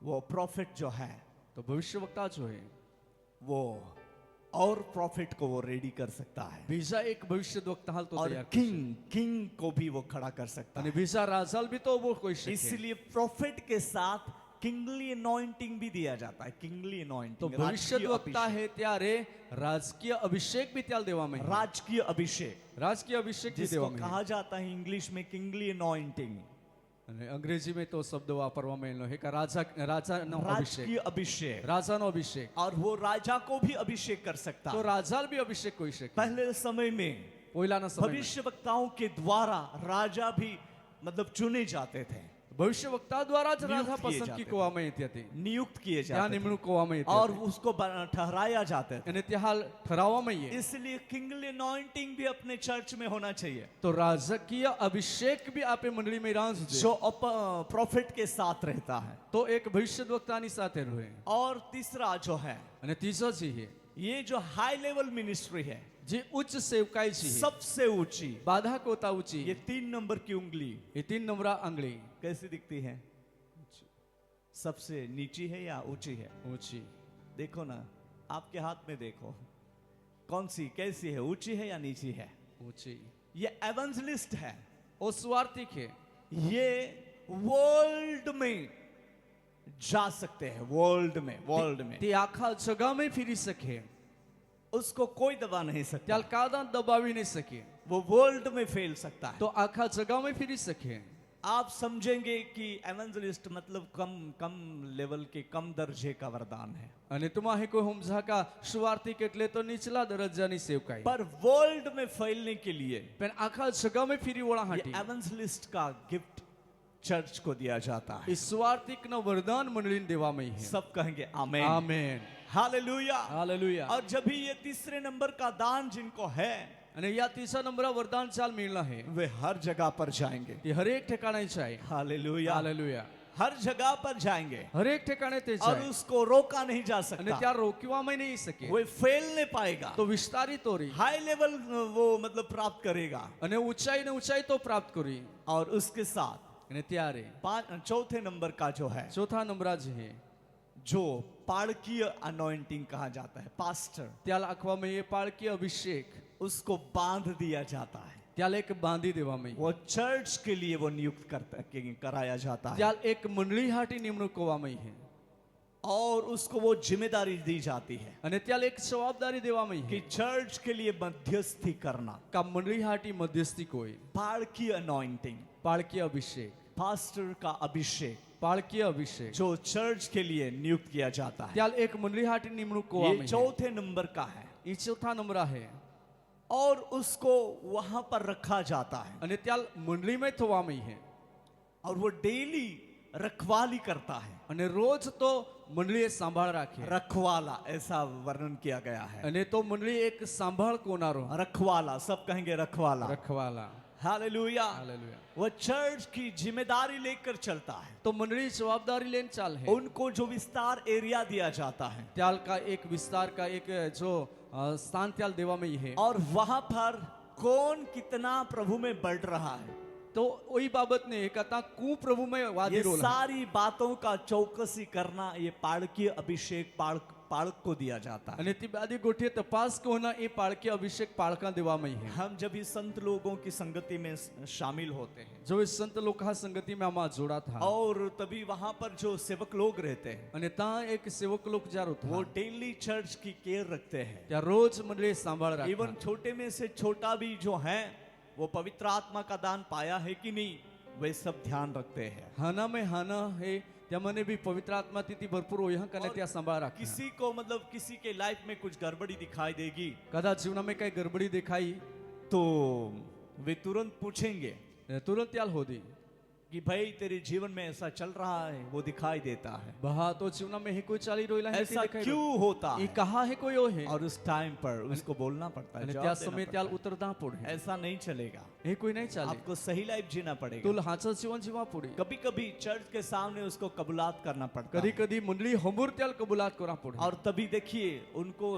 वो प्रॉफिट जो है तो भविष्यवक्ता जो है वो और प्रॉफिट को वो रेडी कर सकता है, बीजा एक भविष्यद्वक्ता हाल तो और तैयार कर किंग को भी वो खड़ा कर सकता आणि है। बीजा राजाल भी तो वो कोई शके. इसलिए प्रॉफिट के साथ किंगली अनॉइंटिंग भी दिया जाता है। किंगली तो अनॉइंटिंग भविष्यद्वक्ता है त्यारे राजकीय अभिषेक भी त्याला देवामध्ये. राजकीय अभिषेक राजकीय अभिषेक भी जिसको देवामध्ये. कहा जाता है इंग्लिश में किंगली अनॉइंटिंग, અને અંગ્રેજી में तो शब्द वापरવામાં આવેલો है का राजाનો राजकीय अभिषेक. अभिषेक, राजानो अभिषेक और वो राजा को भी अभिषेक कर सकता तो है। राजाल भी अभिषेक होई શકે. पहले समय में पहिलाना समयમાં भविष्यवक्ताओं के द्वारा राजा भी मतलब चुने जाते थे, भविष्यवक्ता द्वारा ज राजा नियुक्त किए पसंदगी जाते કરવામાં येते હતી. नियुक्त किए त्या जाते थे निमणूक કરવામાં येते और હતી. उसको ठहराया जाते थे। અને त्या हाल ठरावવામાં येते. इसलिए किंगली अनॉइंटिंग भी अपने चर्च में होना चाहिए, तो राजकीय अभिषेक भी आपे मंडली में राज जो प्रॉफिट के साथ रहता है। तो एक भविष्यद्वक्तानी સાથે રહે. और तीसरा जो है અને ત્રીજો છે ये जो हाई लेवल मिनिस्ट्री है, જે ઉચ્ચ સેવકાઈ છે सबसे ऊंची, બાધા કોતા ઊંચી. ये 3 नंबर की उंगली એ 3 નંબરા આંગળી कैसी दिखती है? सबसे नीची है या ऊंची है? ઊંચી. देखो ना, आपके हाथ में देखो कौन सी कैसी है, ऊंची है या नीची है? ઊંચી. ये एवेंजलिस्ट है, ઓ સ્વાર્થિક है. ये वर्ल्ड में जा सकते हैं, वर्ल्ड में તે આખા જગામાં ફરી શકે. उसको कोई दबा नहीं सकता, त्याल કાદા દબાવી નહીં શકે. वो वर्ल्ड में फैल सकता है। તો આખા જગામાં ફરી શકે. आप समझेंगे कि एवेंजलिस्ट मतलब कम लेवल के कम दर्जे का वरदान है, અને તમારે કોઈ સમજા કા સ્વાર્થિક એટલે તો નીચલા દરજ્જાની સેવકાઈ. पर वर्ल्ड में फैलने के लिए પણ આખા જગામાં ફરી વળા ये હાટી एवेंजलिस्ट का गिफ्ट चर्च को दिया जाता है। એ સ્વાર્થિકનો વરદાન મંડળીને દેવામાં છે. सब कहेंगे आमेन, આમેન. हालेलुया। हालेलुया. और जब भी ये तीसरे नंबर का दान जिनको है અને યા ત્રીજા નંબરા વરદાન ચાલ મિળના હે वे हर जगह पर जाएंगे। તે હરેક ઠેકાણે જાય. Hallelujah, hallelujah. हर जगह पर जाएंगे હરેક ઠેકાણે તે और જાય उसको रोका नहीं जा અને सकता। ત્યાં રોકવામાં નહીં શકે वो फेल नहीं पाएगा, તો વિસ્તારી તો રહી हाई लेवल वो मतलब प्राप्त करेगा। અને ઊંચાઈ ને ઊંચાઈ તો પ્રાપ્ત કરી और उसके साथ અને ત્યારે चौथे नंबर का जो है, ચોથા નંબરા છે जो पाड़कीय अनॉइंटिंग कहा जाता है, पास्टर, ત્યાં લખવામાં એ પાળકીય અભિષેક उसको बांध दिया जाता है। ત્યાં એક બાંધી દેવામાં वो चर्च के लिए वो नियुक्त कराया जाता है ત્યાં એક મંડળી હાટી નિમણૂક કરવામાં છે और उसको वो जिम्मेदारी दी जाती है અને ત્યાં એક જવાબદારી દેવામાં कि છે चर्च के लिए मध्यस्थी करना। કે મંડળી હાટી મધ્યસ્થી કોઈ पाड़कीय अनॉइंटिंग, પાળકીય અભિષેક पास्टर का अभिषेक પાળકીય અભિષેક जो चर्च के लिए नियुक्त किया जाता है, ત્યાં એક મંડળી હાટી નિમણૂક ये કરવામાં છે चौथे नंबर का है। એ ચોથા નંબરા છે और उसको वहां पर रखा जाता है અને ત્યાં મંડળીમાં થવામાં છે और वो डेली रखवाली करता है। અને રોજ તો મંડળીએ સંભાળ રાખે रखवाला ऐसा वर्णन किया गया है। અને તો મંડળી એક સંભાળ કોનારો रखवाला, सब कहेंगे रखवाला। રખવાલા हालेलुया। હાલેલુયા वो चर्च की जिम्मेदारी लेकर चलता है। તો મંડળી જવાબદારી લઈને ચાલે उनको जो विस्तार एरिया दिया जाता है ત્યાલ का एक विस्तार का एक जो स्थान त्याल देવામાં છે और वहां पर कौन कितना प्रभु में बढ़ रहा है, તો ઓઈ બાબતને કતા કુ પ્રભુમય ये વાદી રોલ सारी बातों का चौकसी करना ये पाड़कीय अभिषेक पाड़क को दिया जाता है। અને તે બાદી ગોઠીએ તપાસ કોના એ પાળકીય અભિષેક પાળકા દેવામાં છે हम जब भी संत लोगों की संगति में शामिल होते हैं જો એ સંત લોકો આ સંગતિમાં આમાં જોડા થા और तभी वहां पर जो सेवक लोग रहते हैं અને તા એક સેવક લોક જારો वो થા डेली चर्च की केयर रखते हैं। ત્યાં રોજ મંડળી સંભાળ इवन રાખે छोटे में से छोटा भी जो है वो पवित्र आत्मा का दान पाया है कि नहीं, वे सब ध्यान रखते हैं। હાના મે હાના હે ત્યાં મને બી પવિત્ર આત્માથી ભરપૂર હોય કને ત્યાં સંભાળ રાખે किसी को मतलब किसी के लाइफ में कुछ गड़बड़ी दिखाई देगी કદાચ જીવનમાં કઈ ગરબડી દેખાઈ तो वे तुरंत पूछेंगे तुरंत त्याल होदी कि भाई तेरे जीवन में ऐसा चल रहा है, वो दिखाई देता है। બહા તો જીવનમાં હે કોઈ ચાલી રોયલા હે ऐसा क्यों होता એ है? કहा હે કોઈ ઓ હે और उस टाइम पर उसको बोलना पड़ता है, અને जवाब ત્યાં देना સમય पड़ता ત્યાલ है। ઉતરતા પડે ऐसा नहीं चलेगा, એ કોઈ નહીં ચાલે आपको सही लाइफ जीना पड़ेगा। તુલ હાચો જીવન જીવા પડે कभी कभी चर्च के सामने उसको कबूलात करना पड़ता કદી है કદી મંડળી હમુર ત્યાલ કબૂલાત કરા પડે और तभी देखिए उनको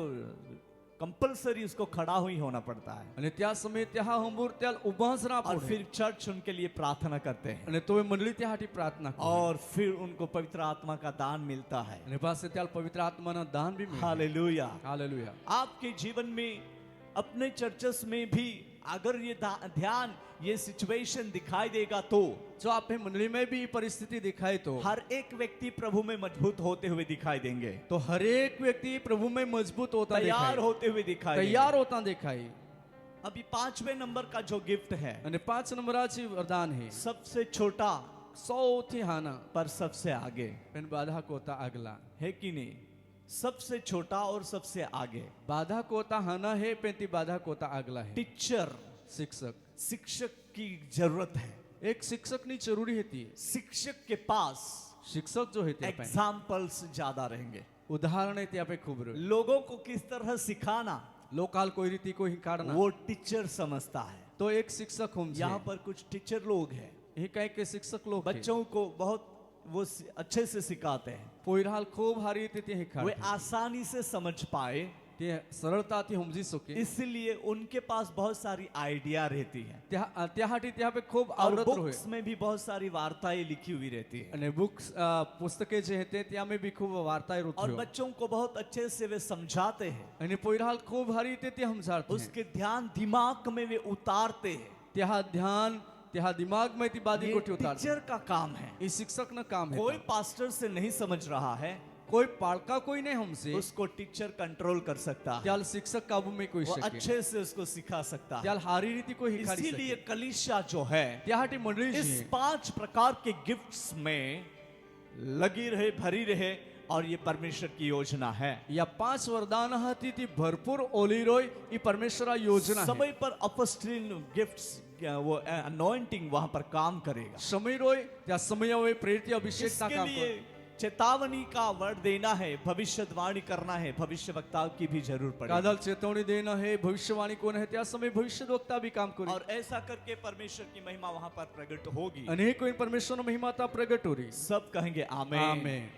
कंपलसरी उसको खड़ा हुई होना पड़ता है અને ત્યાં સમય ત્યાં હમુર ત્યાલ ઉભા જ ના और પડે फिर चर्च उनके लिए प्रार्थना करते हैं અને તોય મંડળી ત્યાં હાટી પ્રાર્થના કરે और फिर उनको पवित्र आत्मा का दान मिलता है। અને પાસે ત્યાલ પવિત્ર આત્માના દાન બી મળે हालेलुया। હાલેલુયા आपके जीवन में अपने चर्चेस में भी अगर ये ध्यान ये सिचुएशन दिखाई देगा तो જો આપણે મંડળીમાં બી પરિસ્થિતિ દેખાય તો हर एक व्यक्ति प्रभु में मजबूत होते हुए दिखाई देंगे, તો હરેક વ્યક્તિ પ્રભુમાં મજબૂત હોતા तैयार દેખાય होते हुए दिखाई देंगे। તૈયાર હોતા દેખાય अभी 5वें नंबर का जो गिफ्ट है, અને 5 નંબરાची વરદાન હે सबसे छोटा સૌથી હાના पर सबसे आगे, પણ બાધા કોતા આગલા है कि नहीं? सबसे छोटा और सबसे आगे। બાધા કોતા હાના હે પણ તે બાધા કોતા આગલા હે टीचर, શિક્ષક शिक्षक की जरूरत है। એક શિક્ષકની જરૂરી હતી शिक्षक के पास શિક્ષક જો હે તે પાસે एग्जाम्पल्स ज्यादा रहेंगे। ઉદાહરણ તે આપે ખૂબ રહ્યું लोगों को किस तरह सिखाना લોકાલ કોઈ રીતિ કોઈ હિંકાડના वो टीचर समझता है। તો એક શિક્ષક હોમ છે यहाँ पर कुछ टीचर लोग हैं, એ કઈ કે શિક્ષક લોક છે बच्चों को बहुत वो अच्छे से सिखाते हैं, પોઈરાલ ખૂબ હારી રીતે તે वे હિંકાડે आसानी से समझ पाए, તે સરળતાથી સમજી શકે इसलिए उनके पास बहुत सारी आइडिया रहती है ત્યાં હાટી ત્યાં આપે ખૂબ और આવડત રહે बुक्स में भी बहुत सारी वार्ताएं लिखी हुई रहती है અને બુક્સ પુસ્તકે જે હતે ત્યાં મે બી ખૂબ વાર્તાએ और રૂત્યો बच्चों को बहुत अच्छे से वे समझाते हैं, અને પોઈરાલ ખૂબ હારી રીતે તે સમજાડતે उसके ध्यान दिमाग में वे उतारते हैं। ત્યાં ધ્યાન ત્યાં દિમાગમાં તી બાદી ये કોઠી ઉતારતે टीचर का काम है। એ શિક્ષકનું કામ कोई હે पास्टर से नहीं समझ रहा है, કોઈ પાળકા કોઈ નહીં હમસે उसको टीचर कंट्रोल कर सकता है, ત્યાલ શિક્ષક કાબુ में કોઈ वो શકે अच्छे से उसको सिखा सकता है। ત્યાલ હારી રીતે કોઈ હિખાડી इसीलिए શકે कलीसिया जो है ત્યાં હાટી મંડળી इस છે 5 प्रकार के गिफ्ट्स में लगी रहे, भरी रहे, और ये परमेश्वर की योजना है। या 5 वरदान હતી તી ભરપૂર ઓલી રોય એ પરમેશ્વરા યોજના છે समय पर अपस्ट्रीन गिफ्ट्स वो अनॉइंटिंग वहां पर काम करेगा। સમય રોય ત્યાં સમય હોય પ્રેરિત અભિષેક તા इसके કામ लिए કરે चेतावनी का वर्ड देना है, भविष्यवाणी करना है, भविष्य वक्ता की भी जरूर पड़ेगी। કાદલ ચેતવણી દેના હે ભવિષ્યવાણી કોને હે ત્યાં સમય ભવિષ્યવક્તા બી કામ કરે और ऐसा करके परमेश्वर की महिमा वहां पर प्रकट होगी। અને કોઈ પરમેશ્વરનો મહિમા તા પ્રગટ हो रही। सब कहेंगे आमेन। આમેન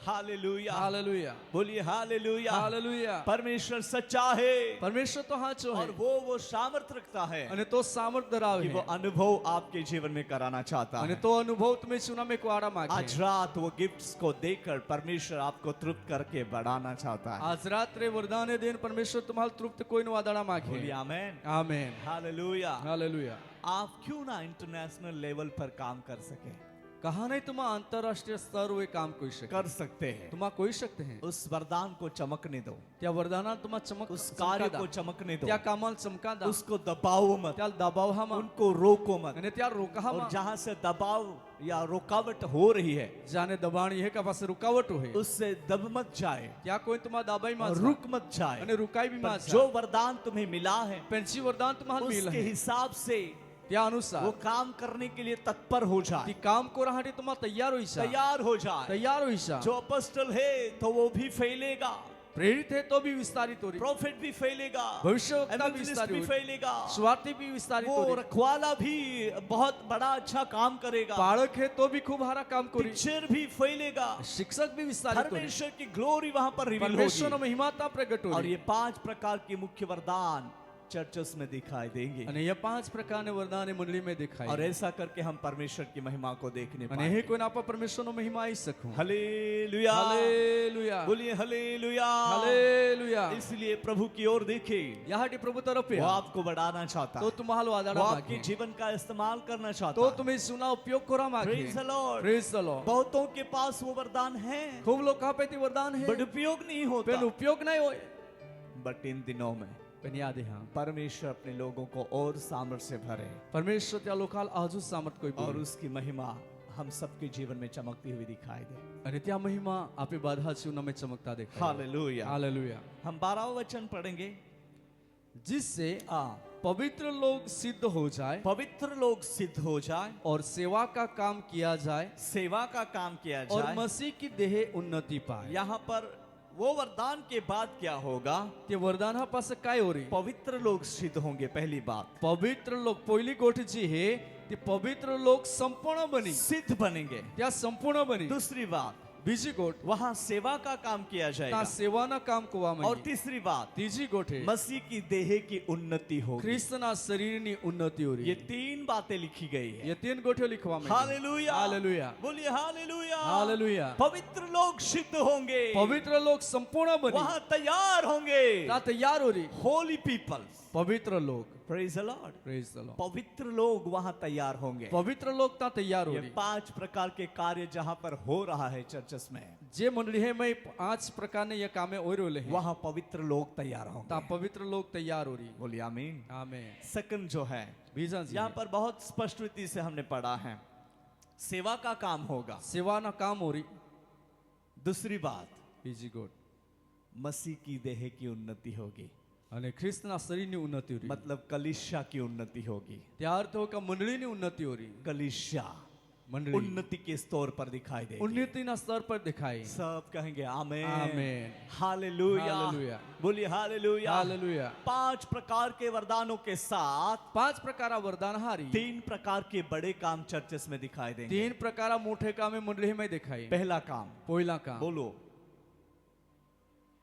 हालेलुया, હાલેલુયા बोलिए हालेलुया। હાલેલુયા। परमेश्वर सच्चा है પરમેશ્વર તો સાચો और હે वो सामर्थ रखता है અને તો સામર્થ ધરાવે कि वो હે अनुभव आपके जीवन में कराना चाहता અને है। તો અનુભવ તમે સુનામે કોઆડા आज માગે रात वो गिफ्ट्स को देकर परमेश्वर आपको तृप्त करके बढ़ाना चाहता है। આજ રાત્રે વરદાને દેન પરમેશ્વર તમારું તૃપ્ત કોઈનો વાદાડા માગે बोलिए आमेन। Amen hallelujah. હાલેલુયા। आप क्यों ना इंटरनेशनल लेवल पर काम कर सके? कहा नहीं तुम अंतरराष्ट्रीय स्तर वे काम कोई शके कर सकते हैं। तुम कोई सकते हैं उस वरदान को चमकने दो, त्या वरदाना तुम चमक उस कार्य को चमकने दो, त्या कामाल चमका दा उसको दबाओ मत, त्या दबाव हा उनको रोको मत। અને त्या रोका हा और जहां से दबाव या रुकावट हो रही है जाने दबाणी है का पास रुकावट है उससे दब मत जाए, त्या कोई तुम्हारा दबाई मा रुक मत जाए। અને रुकाई भी मा पर जो वरदान तुम्हें मिला है पेंसी वरदान तुम्हारा मिला उसके है हिसाब से त्या अनुसार वो काम करने के लिए तत्पर हो ती जाए, काम को रहाटी तुम तैयार होईसा तैयार हो जाए। तैयार होईसा जो अपोस्टल है तो वो भी फैलेगा, प्रेरित है तो भी विस्तारित हो रही प्रॉफिट भी फैलेगा, भविष्यवक्ता भी evangelist विस्तारित भी हो रही फैलेगा, स्वार्थी भी विस्तारित हो वो रही रखवाला भी बहुत बड़ा अच्छा काम करेगा, बालक है तो भी खूब हारा काम करी टीचर भी फैलेगा, शिक्षक भी विस्तारित हो रही परमेश्वर की ग्लोरी वहां पर रिवील परमेश्वर होगी। महिमाता प्रकट हो और रही ये 5 प्रकार के मुख्य वरदान चर्चेस में दिखाई देंगे અને ये 5 પ્રકારની વરદાન મંડળી में दिखाई और ऐसा करके हम परमेश्वर की महिमा को देखने અને पाएंगे। हे कोઈને આપા પરમેશ્વરનો મહિમા આવી શકું हालेलुया, હાલેલુયા बोलिए हालेलुया। હાલેલુયા इसलिए प्रभु की ओर देखिए, याहाटी प्रभु तरफ वो आपको बढ़ाना चाहता तो है, तुम्हाला वो वादाडा आपके मागे जीवन का इस्तेमाल करना तो चाहता है। तुम्ही सुना उपयोग करा मागे Praise the Lord। Praise the Lord बहुतों के पास वो वरदान है खूब लोग कहा पे वरदान है बट उपयोग नहीं होता। पेन उपयोग नहीं होए बट इन दिनों में पण याद है हाँ परमेश्वर अपने लोगों को और सामर्थ्य से भरे परमेश्वर त्या लोकाल आजू सामर्थ कोई और बोले उसकी महिमा हम सबके जीवन में चमकती हुई दिखाई दे। અને त्या महिमा आपे बाधा जीवन में चमकता देखा हालेलुया। हालेलुया हम 12वां वचन पढ़ेंगे। जिससे हाँ, पवित्र लोग सिद्ध हो जाए पवित्र लोग सिद्ध हो जाए और सेवा का काम किया जाए सेवा का काम किया और जाए। मसीह की देह उन्नति पाए यहाँ पर वो वरदान के बाद क्या होगा? ते वरदान हा पास काय हो रही पवित्र लोग सिद्ध होंगे। पहली बात पवित्र लोग पहिली गोष्ट जी है ते पवित्र लोग संपूर्ण बनी सिद्ध बनेंगे। त्या संपूर्ण बनी दूसरी बात बीजी गोट वहां सेवा का काम किया ता जाएगा। सेवाना काम को और वामनी तीसरी बात तीजी गोट है मसीह की देह की उन्नति होगी। ख्रिस्तना शरीरनी उन्नति हो रही ये 3 बातें लिखी गई है। ये 3 गोठे लिखवा में हालेलुया, हालेलुया बोलिए हालेलुया। हालेलुया पवित्र लोग सिद्ध होंगे, पवित्र लोग संपूर्ण बनी वहां तैयार होंगे। ता तैयार हो रही होली पीपल्स, पवित्र लोग praise the Lord. Praise the Lord पवित्र लोग वहां तैयार होंगे। पवित्र लोग ता तैयार हो ये रही 5 प्रकार के कार्य जहां पर हो रहा है चर्चेस में, जे मंडली है मैं 5 प्रकार ने ये कामे ओरोले हैं वहां पवित्र लोग तैयार ता होंगे। पवित्र लोग तैयार हो रही बोलिए आमीन। आमेन सेकंड जो है बीजा जी यहाँ पर बहुत स्पष्ट रीति से हमने पढ़ा है, सेवा का काम होगा। सेवा ना काम हो रही दूसरी बात बीजी गोट मसीह की देह की उन्नति होगी, અને ખ્રિસ્તના શરીરની ઉન્નતિ हो रही मतलब कलिसिया की उन्नति होगी। त्या अर्थ हो का मंडळीની उन्नति हो रही कलिसिया मंडળી उन्नति के स्तर पर दिखाई देगी। उन्नतिના स्तर पर दिखाई सब कहेंगे आमेन आमेन हालेलुया, हालेलुया बोलिए हालेलुया। हालेलुया 5 प्रकार के वरदानों के साथ 5 प्रकारा वरदान हारी 3 प्रकार के बड़े काम चर्चेस में दिखाई देंगे। 3 प्रकारा मोठे कामे मंडळी में दिखाई पहला काम, पहिला काम बोलो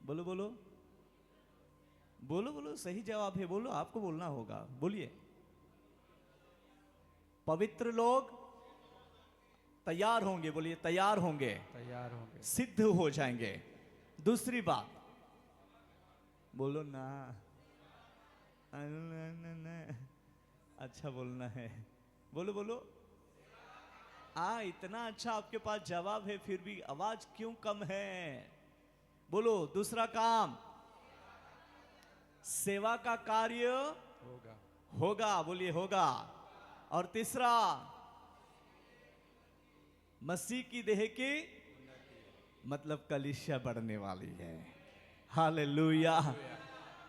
बोलो बोलो बोलो बोलो, सही जवाब है, बोलो, आपको बोलना होगा, बोलिए। पवित्र लोग तैयार होंगे, बोलिए तैयार होंगे, तैयार होंगे सिद्ध हो जाएंगे। दूसरी बात बोलो ना, अच्छा बोलना है, बोलो बोलो। इतना अच्छा आपके पास जवाब है फिर भी आवाज क्यों कम है? बोलो दूसरा काम, सेवा का कार्य होगा होगा, बोलिए होगा। और तीसरा मसीह की देह की मतलब कलीसिया बढ़ने वाली है। हालेलुया।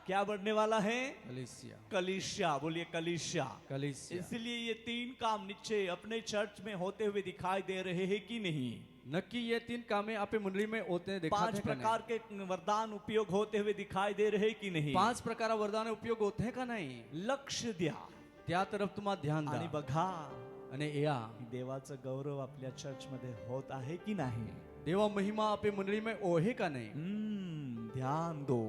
क्या बढ़ने वाला है? कलीसिया कलीसिया, बोलिए कलीसिया। कलीसिया इसलिए ये 3 काम नीचे अपने चर्च में होते हुए दिखाई दे रहे हैं कि नहीं? नक्की ये 3 कामें आपे मंडली में होते हैं, देखा 5 प्रकार के वरदान उपयोग होते हुए दिखाई दे रहे कि नाही? 5 प्रकार वरदान उपयोग होते हैं का नाही? लक्ष द्या त्या तरफ तुम्हाला ध्यान आणि द्या बघा आणि या की देवाचं गौरव आपल्या चर्च मध्ये होत आहे की नाही? देवा महिमा आपे मंडली में ओहे का नाही? ध्यान दो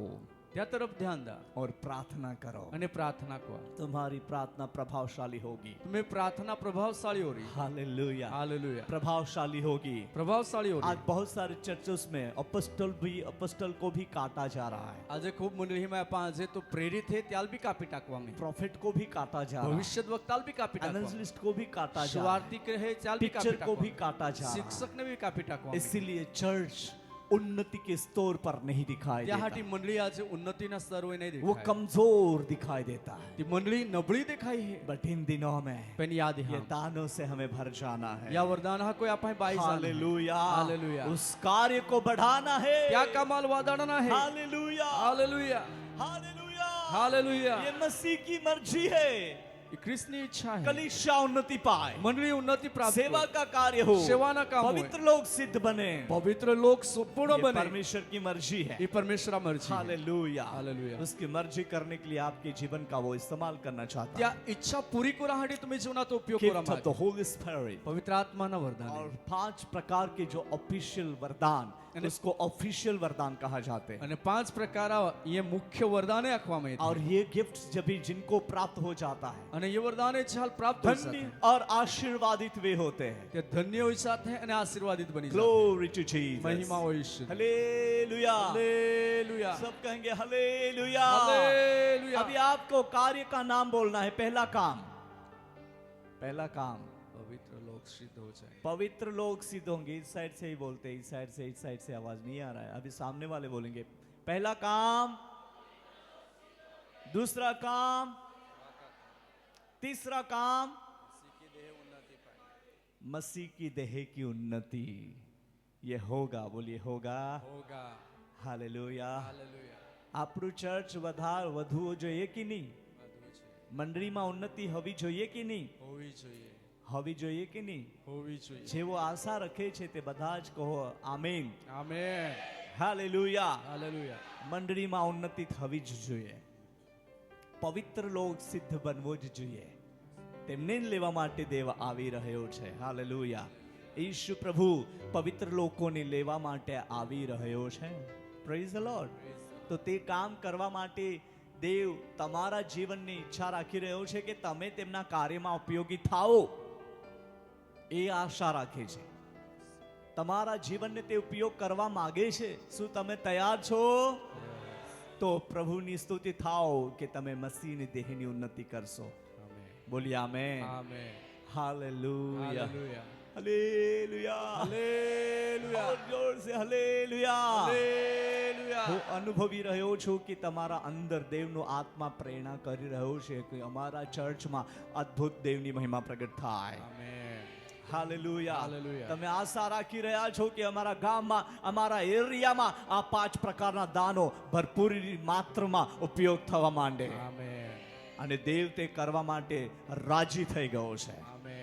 त्या तरफ ध्यान द्या और प्रार्थना करो, आणि प्रार्थना करा. तुम्हारी प्रार्थना प्रभावशाली होगी. तुम्हें प्रार्थना प्रभावशाली हो रही है. हालेलुया, हालेलुया, प्रभावशाली होगी. प्रभावशाली हो रही आज है. बहुत सारे चर्चेस में अपोस्टल को भी काटा जा रहा है, आज खूप मंडळी में आपण जे तो प्रेरित है त्याल भी कापी टाकवा में, प्रॉफिट को भी काटा जा रहा है, भविष्यत वक्ताल भी कापी टाकवा, एवंजलिस्ट को भी काटा जा रहा है, सुवार्तिक है त्याल भी कापी टीचर को भी टाकवा, काटा जा रहा शिक्षक ने भी कापी टाकवा है. में. इसीलिए चर्च उन्नति के स्तर पर नहीं दिखाई त्यासाठी देता, मंडळी आज उन्नतीना सर्व नाही वो दिखाई. कमजोर दिखाई देता है. ती मंडळी नबळी दिखाई है. बट इन दिनों में पण याद ये है दानों से हमें भर जाना है. या वरदान हा कोई आपण बाई हालेलुया, हालेलुया. उस कार्य को बढ़ाना है. त्या कामाल वादळना आहे. Hallelujah, hallelujah, hallelujah, hallelujah. ये मसीह की मर्जी है. ख्रिस्ती इच्छा है कलीसिया उन्नति पाए, मंडळी उन्नती प्राप्त सेवा हो. का कार्य हो, सेवाना काम होय. पवित्र लोग सिद्ध बने. पवित्र लोग संपूर्ण ये बने. परमेश्वर की मर्जी है. ये परमेश्वरा मर्जी है. Hallelujah, hallelujah. उसकी मर्जी करने के लिए आपके जीवन का वो इस्तेमाल करना चाहता त्या इच्छा पुरी करासाठी तुम्ही जीवनात उपयोग है. करा Gift of the Holy Spirit. पवित्र आत्माना वरदान और आहे. 5 प्रकार के जो ऑफिशियल वरदान, उसको ऑफिशियल वरदान कहा जाते हैं. आणि 5 प्रकार ये मुख्य वरदाने आखवामे और ये गिफ्ट जब भी जिनको प्राप्त हो जाता है, आणि ये वरदाने छाल प्राप्त हो जाते धन्य हैं. और आशीर्वादित वे होते हैं. ते धन्य होई जाते हैं आणि आशीर्वादित बनी जाते हैं. Glory to Jesus. महिमा हो ईश्वर. हालेलुया, हालेलुया, सब कहेंगे हालेलुया. हालेलुया. अभी आपको कार्य का नाम बोलना है. पहला काम, पहला काम, पवित्र लोग सिद्ध हो जाए. पवित्र लोग सिद्ध होंगे. इस साइड से ही बोलते हैं, इस साइड से आवाज नहीं आ रहा है. अभी सामने वाले बोलेंगे पहला काम, दूसरा काम, तीसरा काम, मसीह की देह की उन्नति. ये होगा, बोलिए होगा. होगा. हालेलुया. हालेलुया. આપણું ચર્ચ વધુ જોઈએ કે નહીં? મંડળીમાં ઉન્નતિ હોવી જોઈએ કે નહીં? હોવી જોઈએ. હોવી જોઈએ કે નહીં? હોવી જોઈએ. જેવો આશા રખે છે તે બધા જ કહો આમેન. આમેન. હાલેલુયા. હાલેલુયા. મંડળીમાં ઉન્નતિ થવી જ જોઈએ. પવિત્ર લોક સિદ્ધ બનવો જ જોઈએ. તેમને લેવા માટે દેવ આવી રહ્યો છે. હાલેલુયા. ઈશુ પ્રભુ પવિત્ર લોકોને લેવા માટે આવી રહ્યો છે. Praise the lord. તો તે કામ કરવા માટે દેવ તમારા જીવનની ઈચ્છા રાખી રહ્યો છે કે તમે તેમના કાર્યમાં ઉપયોગી થાઓ. એ આશા રાખે છે. તમારા જીવનને તે ઉપયોગ કરવા માંગે છે. શું તમે તૈયાર છો? તો પ્રભુની સ્તુતિ થાઓ કે તમે મસીહની દેહની ઉન્નતિ કરશો. બોલીએ amen. Amen. Hallelujah, hallelujah. Hallelujah, hallelujah. और जोर से हालेलुया. હાલેલુયા. હું અનુભવી રહ્યો છું કે તમારા અંદર દેવનો આત્મા પ્રેરણા કરી રહ્યો છે કે અમારા ચર્ચમાં અદ્ભુત દેવની મહિમા પ્રગટ થાય. આમેન. હાલેલુયા. હાલેલુયા. તમે આશા રાખી રહ્યા છો કે અમારા ગામમાં, અમારા એરિયામાં આ 5 પ્રકારના દાનો ભરપૂર માત્રામાં ઉપયોગ થવા માંડે. આમેન. અને દેવ તે કરવા માટે રાજી થઈ ગયો છે. Amen.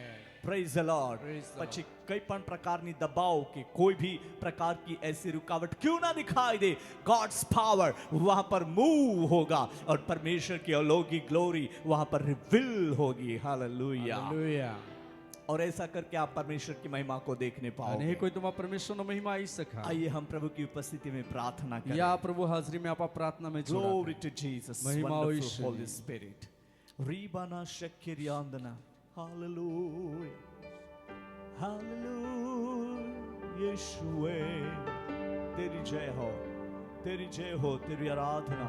Praise the Lord. Praise the પછી કઈ પણ પ્રકારની દબાવ કે कोई भी प्रकार की ऐसी रुकावट क्यों ना दिखाई दे, गॉड्स पावर वहां पर मूव होगा और परमेश्वर की अलौकिक ग्लोरी वहां पर रिवील होगी. हालेलुया. हालेलुया. और ऐसा करके आप परमेश्वर की महिमा को देखने आणि पाओगे. हे कोई तुम्हाला परमेश्वर महिमा आई सका. आइए हम प्रभु की उपस्थिति में प्रार्थना करें. या प्रभु हाजरी में आपा प्रार्थना में जोड़ा Glory to Jesus, महिमा हो wonderful ईश्वर Holy की. Spirit. Ribana shakiriyandana. Hallelujah. Hallelujah. यीशुए तेरी जय हो, तेरी जय हो, तेरी आराधना.